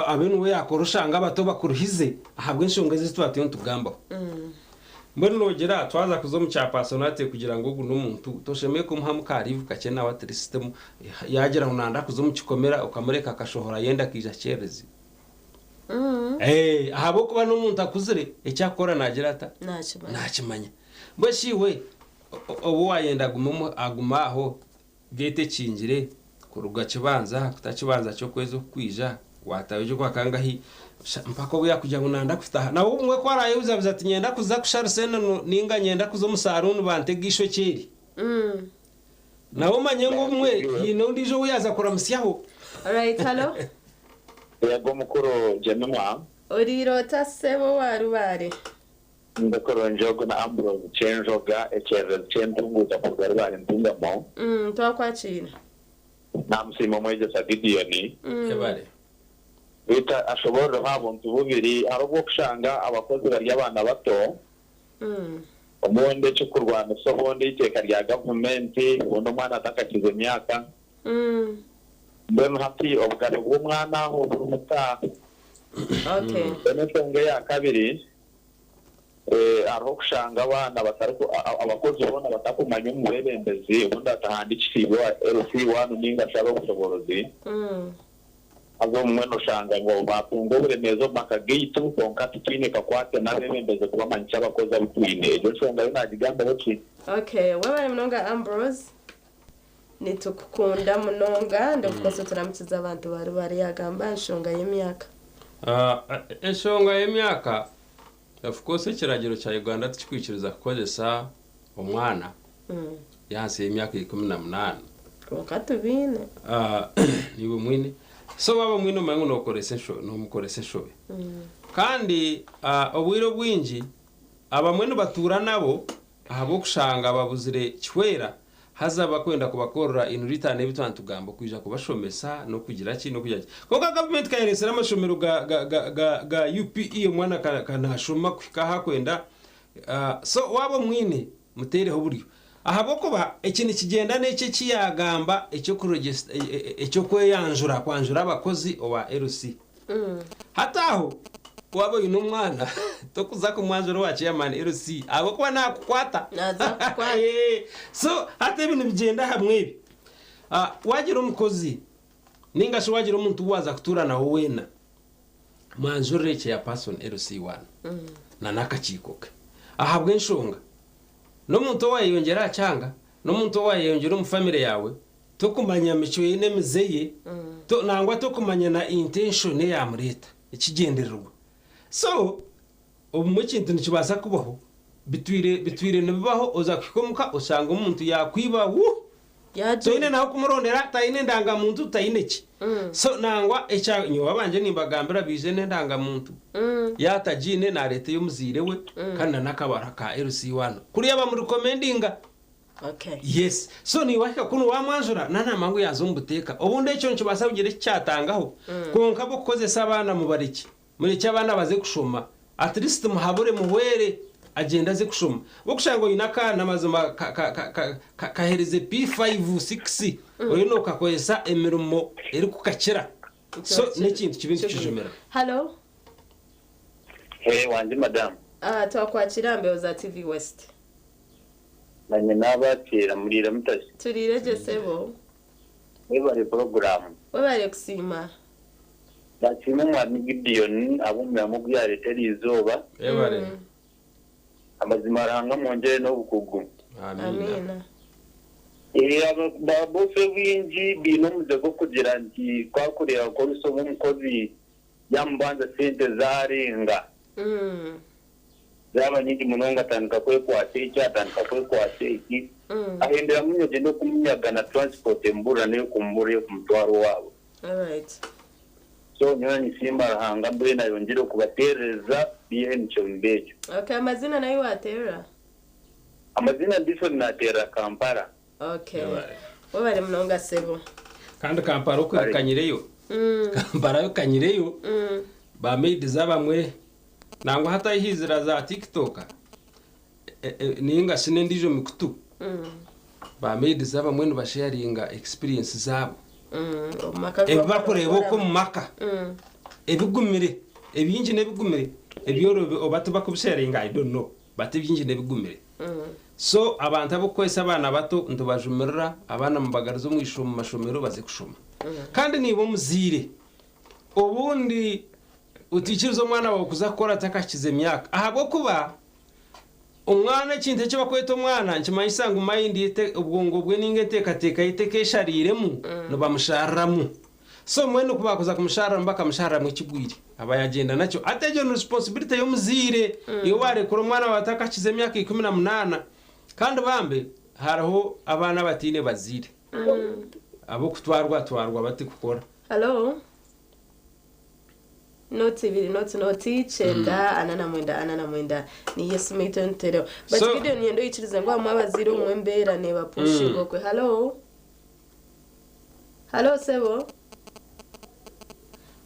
abenu we yakoroshanga abato bakuruhize ahabwe nshonga zitwatiyo tugambaho mbona nogera twaza kuzo mu cyapasonate kugira ngo ugu n'umuntu toshemeye ko muhamukarivu kacena wa system yagira unanda kuzo mu kikomera ukamureka akashohora yenda kija cyerezi ahabo kuba n'umuntu akuzire ecyakora nagira ata nakimanya mbwe shiwe obo wayenda agumaho gete kingire kuruga kibanza kutakibanza cyo kwezo kwija watawe cyo kwakangahi mpako buya kujya ngunanda kufitaha nawo umwe kwaraye uzabiza ati nyenda kuza kusharsena ninga nyenda kuzo musarunu bantegisho kiri nawo manye ngo umwe hino ndijo uyaza kuramusyaho. Alright, hello yego mukuru Jemima orirota sebo warubare ndakoro njogo na Ambrose Chenjoga echevel chentunguza kugarwara ntungamo twakwakira namusimo mweje Sagidiyoni yabare bita ashobora habontu bubiri arubwo kushanga abakozi bari abana bato omonde cyo kurwana sobonde iteka rya government uno mwana atakakize myaka mbona hati obugare bw'umwana aho burumuta tonge ya kabiri aho kushanga abana batariko abakozi bona batakumanya umurebendezi ubundi atahandikishibwa LC1 ninga shaba ubushobozi azo mweno shanga ngo bakungobure nezo makagitu konka tukine kakwate nabembeze kuba mancha bakoza butwine ejo shonga yo nagigamba baki. Okay, wewe mnonga Ambrose nitukukunda munonga ndokose turamukiza abantu bari yagamba nshonga y'imyaka. Eshonga y'imyaka of course ikiragiro cya Uganda tukikwikiriza kukozesa umwana yanse y'imyaka 18 konka tubine niwe mwine so baba mwino mangu nomukorese shobe kandi obwiro bwinji abamwene batura nabo ahabo kushanga babuzire chwera hazaba kwenda kubakorora inuritane bitantugambo kwija kubashomesa no kugira ki no kujya koga government kayeresera amashomero ga UPE umwana kanashoma kwikaha kwenda so wabo mwine mutereho buriyo ahabo kuba ikintu kigenda n'iki kiyagamba icyo kuregister icyo kweyanjura kwanjura abakozi owa LC hataho wabo ino mwana to kuza kumwanjura wacu yamani LC abo kuba nakukwata so hata ibintu bigenda hamwe ibi wagira umukozi ninga sho wagira umuntu waza kuturana wena manjure cye ya person LC1 na nakachikoke ahabwe nshonga no muntu wayongera cyanga no muntu wayongera mu family yawe to kumanya mico yine mizeye to nangwa to kumanya na intention ya mureta ikigendererwa so umukintu nikibasa kubaho bitwire nibaho oza kwikomuka usanga umuntu yakwiba so ine naho kumurondera tayine ndanga muntu tayineki so nangwa echa nyoba banje nimbagambira bize ndanga muntu yatajine na leta y'umuzire we kandi nakabara ka LC1 kuri yaba muri recommendinga okay yes so ni wahika kuno wamwanjura nana mangu yazombuteka ubundi echo nkibasa ugire cyatangaho konka bokoze sabana mubariki muri cyabana baze kushoma at least muhabure muwere agenda ze kushoma bokushango inaka namazima kahereze P5 6 oyo no kakoyesa emirimo eri kukakira so nekintu kibintu kijomera. Hello wanje madam twakwakira mbeho za TV West nanye nabatera murira mutazi turireje sebo webare program webare kusima bakimo mwami Gideon abumya mu byare terizoba webare amazima aranga mwongere no bukugu amina babo sebinji bino muzego kugira nti kwakurira ko rusomo umukozi yambanza sente zarenga zaba nyingi munonga atandika kwe kwate cyatandika kwe kwate iki ahendera munyoje no kumyaga na transport mbura ne kumbure kumutwaro wabo. Alright, so nyani simba hanga mbere na yongere kubatereza bihe nico mbejo. Okay, amazina nayo watera amazina ndiso natera Kampala. Okay, wabare munonga sebo kandi Kampala uko kanyireyo Kampala yo kanyireyo ba made zabamwe nangwa hata hizira za TikTok ninga sine ndijo mikutu ba made zabamwe no basharinga experience zabo bakorebo ko mumaka ebigumire ebinji nebigumire ebyorobe obatu bakubisharinga I don't know bate byinji nebigumire so abantu abo kwese abana bato ntubajumirira abana mubagarizo mwisho mu mashomero baze kushoma kandi nibo muzire ubundi utikirizo mwana wawe kuzakora takakize myaka ahabo kuba umwana kinte cyo bakweta umwana nkimanyisanga umayindi yete ubwongo bwe ningeteka teka yitekeshariremu no bamusharamu so mwene kubakoza kumushara mbaka mushara mu kigwiri abayagenda nacyo ateje responsibility yo muzire iyo bare kuro mwana watakakize myaka 18 kandi bambe haraho abana batine bazire abo kutwarwa bati kukora. Hello noti biri noti chenda anana mwenda ni Yesu mitentero but so, video nyendo ichiriza ngo amabazire umwembera ne bapushingo kwe. Hello sebo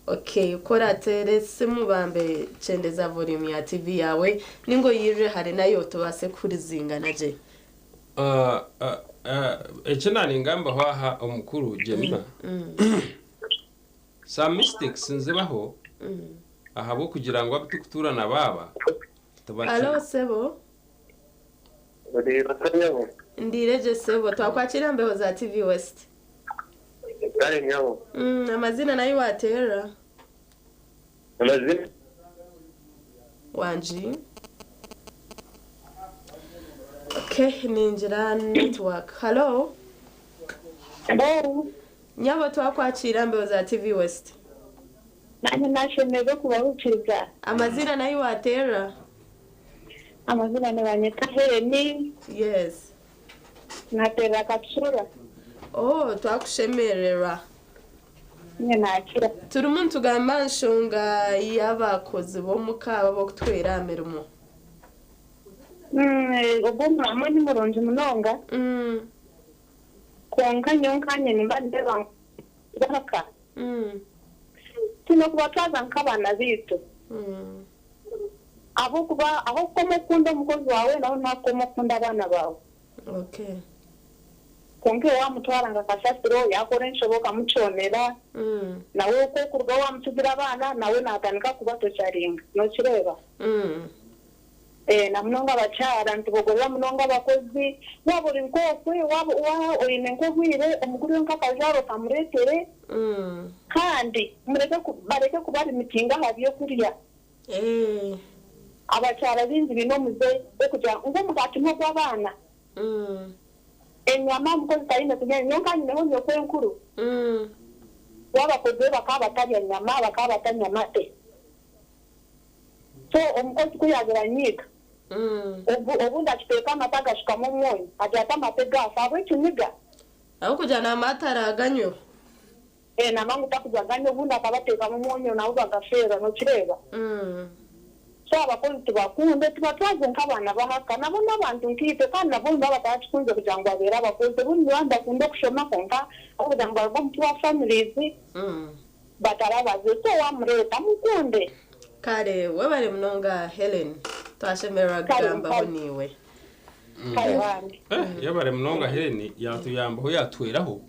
okay ukora terese mubambe chendeza volume ya TV yawe ningo yire hari nayo tubase kurizingana je echenani ngamba haha omukuru Jemima some mistakes nzibaho ahabo kugira ngo abitukuturana baba tubache. Hello sebo ndireje sebo twakwakira mbeho za TV West Kare nyabo. Amazina nayo watera. Amazina. Wanji. Okay, ninjira network. Hello. Hello. Nyabo twakwakira mbeho za TV West. Nani nashemeze kubarukiza. Amazina nayo watera. Amazina ni banyita Heleni. Yes. Natera Kapsura. Oh, twakushemerera. Nakira. Turi umuntu gamba nshonga y'abakozi bo mukaba bo kutwera amirimo. Ubwo mwamwe muronje munonga. Konka nyonkanye nimba ndeba baka. Tino kuba twaza nk'abana bitu. Abo kuba aho komukunda umukozi wawe naho ntakomukunda abana bawe. Okay. Konke wamutwara ngakasasiro yakore nshoboka muconera. Nawe uko kurwa wamutugira abana nawe naganika kubatocaringa. No kireba. Na mnonga bacara ntibogorera mnonga abakozi waburi nkokwe waba oyine nkogwire umuguru nk'akajaro kamuretere kandi bareke kubara imitinga habiyo kuriya abacara bindi bino muze kugira ngo mugati nko gw'abana enyama mukozi tayine kugira nyonka nyine ho nyokwe nkuru wabakoze bakabatarya nyama bakabatanya mate so umukozi kuyagira nyiga ubu ndakiteka amata agashikamo umunyu ajyata amata gasa abo ikiniga aho kujyana amata araganyo namangu utakujyaganye ubundi akabatekamo umunyu nawe bagafera ntukireba so abakozi tubakunde tuba twaze nk'abana bahaka nabo n'abantu nkite kandi nabo baba batakunze kugira ngo babere abakozi ubundi bandi bakunda gushoma konka aho kugira ngo barwo mutu wa families batarabaze so wamureta mukunde kare we bari mnonga Helen twashemera gamba ho niwe yabare mnonga Helen yatuyambaho yatweraho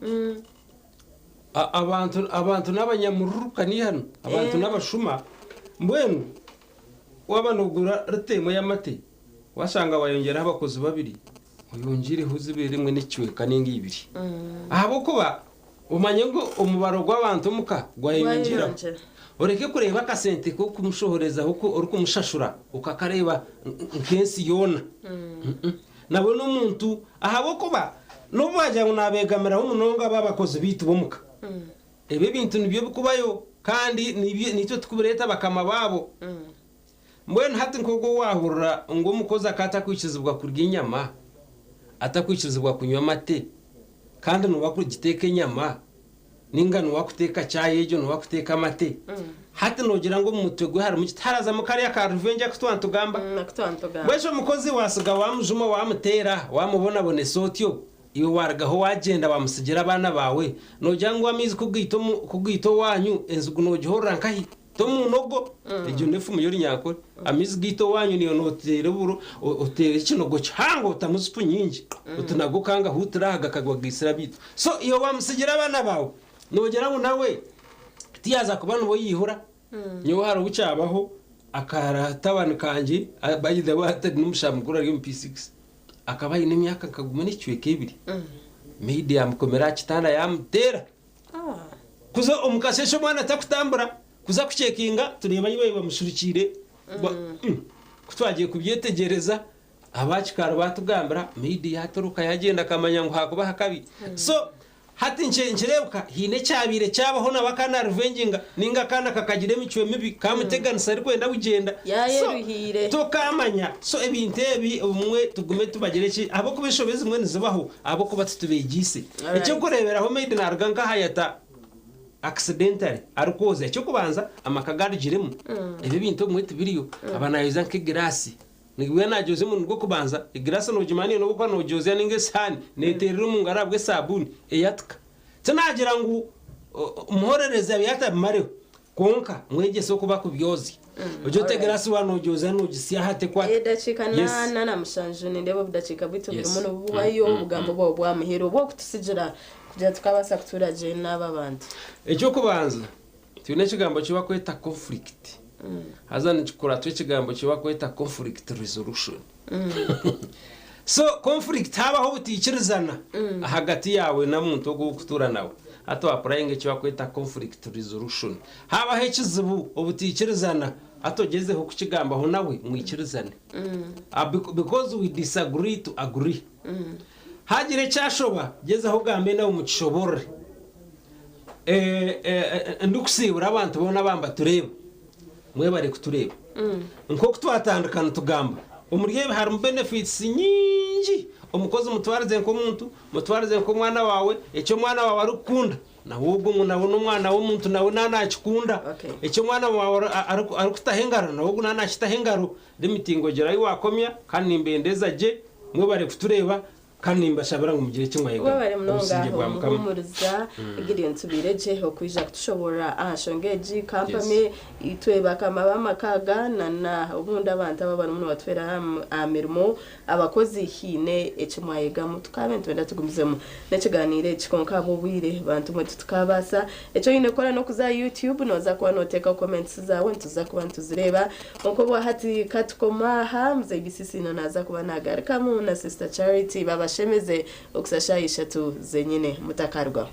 abantu n'abanyamurruka ni hano abantu n'abashuma mbwenu wabanugura rutemo y'amate wasanga wayongeraho abakozi babiri uyongireho zibiri rimwe n'icyuka n'ingi ibiri ahabo kuba umanye ngo umubaro gw'abantu muka gwayongera ureke kureba akasente ko kumushohoreza uko uri kumushashura ukakareba nkensi yona nabo n'umuntu ahabo kuba no bajya ngo nabegamiraho umunonga babakozi bitu bomuka ebe bintu nibyo bikubayo kandi nicyo tukubereta bakama babo mbwenu hati nkogo wahurura ngo umukozi akatakwikizibwa kurya inyama atakwikizibwa kunywa amate kandi nubakugiteka inyama n'ingano wakuteka cyayi ejo nuwakuteka amate hati nogira ngo mutwe hari mukitaraza mukariya ka ruvenge kutwantugamba bwesho mukozi wasiga wamujuma wamutera wamubona bone sotyo iyo waragaho wagenda wamusigira abana bawe nogira ngo amizi kugito wanyu enzugu nogihorra nkahi to munogo ejo nefu muyori nyakore amizi gito wanyu niyo notere buru otere kinogo cyango utamusupu nyingi utunagukanga hutiraga kagwagisira bitu so iyo wamusigira abana bawe nogera ngo nawe tiyaza kubana bo yihura nyo haro bucabaho akaratabana kanje bayida bata n'umushamukura ari mu P6 akabaye n'imyaka kaguma n'icweke ibiri medium komera kitanda yamutera kuzo umukasesho mwana takutambura kuza kucekinga tureba yiwe bamushurikire kutwagiye kubyetegereza abakikaro batugambira media yatoroka yagenda kamanya ngo hakuba hakabi so hati ncherebuka hine cyabire cyabaho nabakana ruvenginga ninga kana kakagiremo icyo mibi kamuteganisa ari kwenda bugenda yayeruhire to kamanya so ebintebi umwe tugume tubagereki abo kubishobeza mwe nizabaho abo kuba tutubegise icyo kureberaho made na ruganga hayata accidentally arikoze cyo kubanza amakagari giremo ebe bintu mwe tubiriyo abanayiza nke grasi nigwe najoze mu ngo kubanza igrasa no jimani no kwa no joze ninge sani neterera mu ngarabwe sabuni eyataka tanagira ngo muhorereza byata mareho konka mwegese kuba kubyozi ujo tegrasi wano joze no gisiya hate kwa edacikana na mushanje ndebo budacika bitu umuntu bubayo bugambo bwo bwamuhero bwo kutusigira kujya tukabasa kuturaje n'ababandi icyo kubanza tune kigambo kiba kweta conflict hazana chikora tw'ikigambo kiba kweta conflict resolution so conflict habaho butikirizana hagati yawe na muntu wo gutura nawe ato applying cyo bakwita conflict resolution haba hekizibu obutikirizana atogezeho kukigamba ho nawe mwikirizane because we disagree to agree hagire cyashoba gezeho gambe nawe mukishobore ndukusibura abantu bona bamba tureba mwe bari kutureba nko kutwatandukana tugamba umuriyebe hari benefits nyingi umukozi mutwarize nko muntu mutwarize nko mwana wawe icyo mwana wawe arukunda nahubwo munabona umwana w'umuntu nawe nanakikunda icyo mwana wawe arukutahengara nahubwo nanakitahengaro limitingo gera yiwakomya kandi imbendeza je mwe bari kutureba kandi mbashabira ngo mugire kimwe yego bari mnonga muhumuriza igiriye nsubireje ho kwija kutushobora ahashongeji kampame itweba kama bamakaga na ubundi abantu abana muno batwera amirimo abakozi hine ekimwayega mutukabento ndatugumizemo nekiganire kikonka bo bwire bantu mwe tukabasa eco ine kora no kuza YouTube noza kwa noteka comments zawe ntuza kuba ntuzireba nko bo hati katukoma hamze bisisi no naza kuba nagarika mu na sister Charity baba shemeze okusashayisha tu zenyine mutakarwa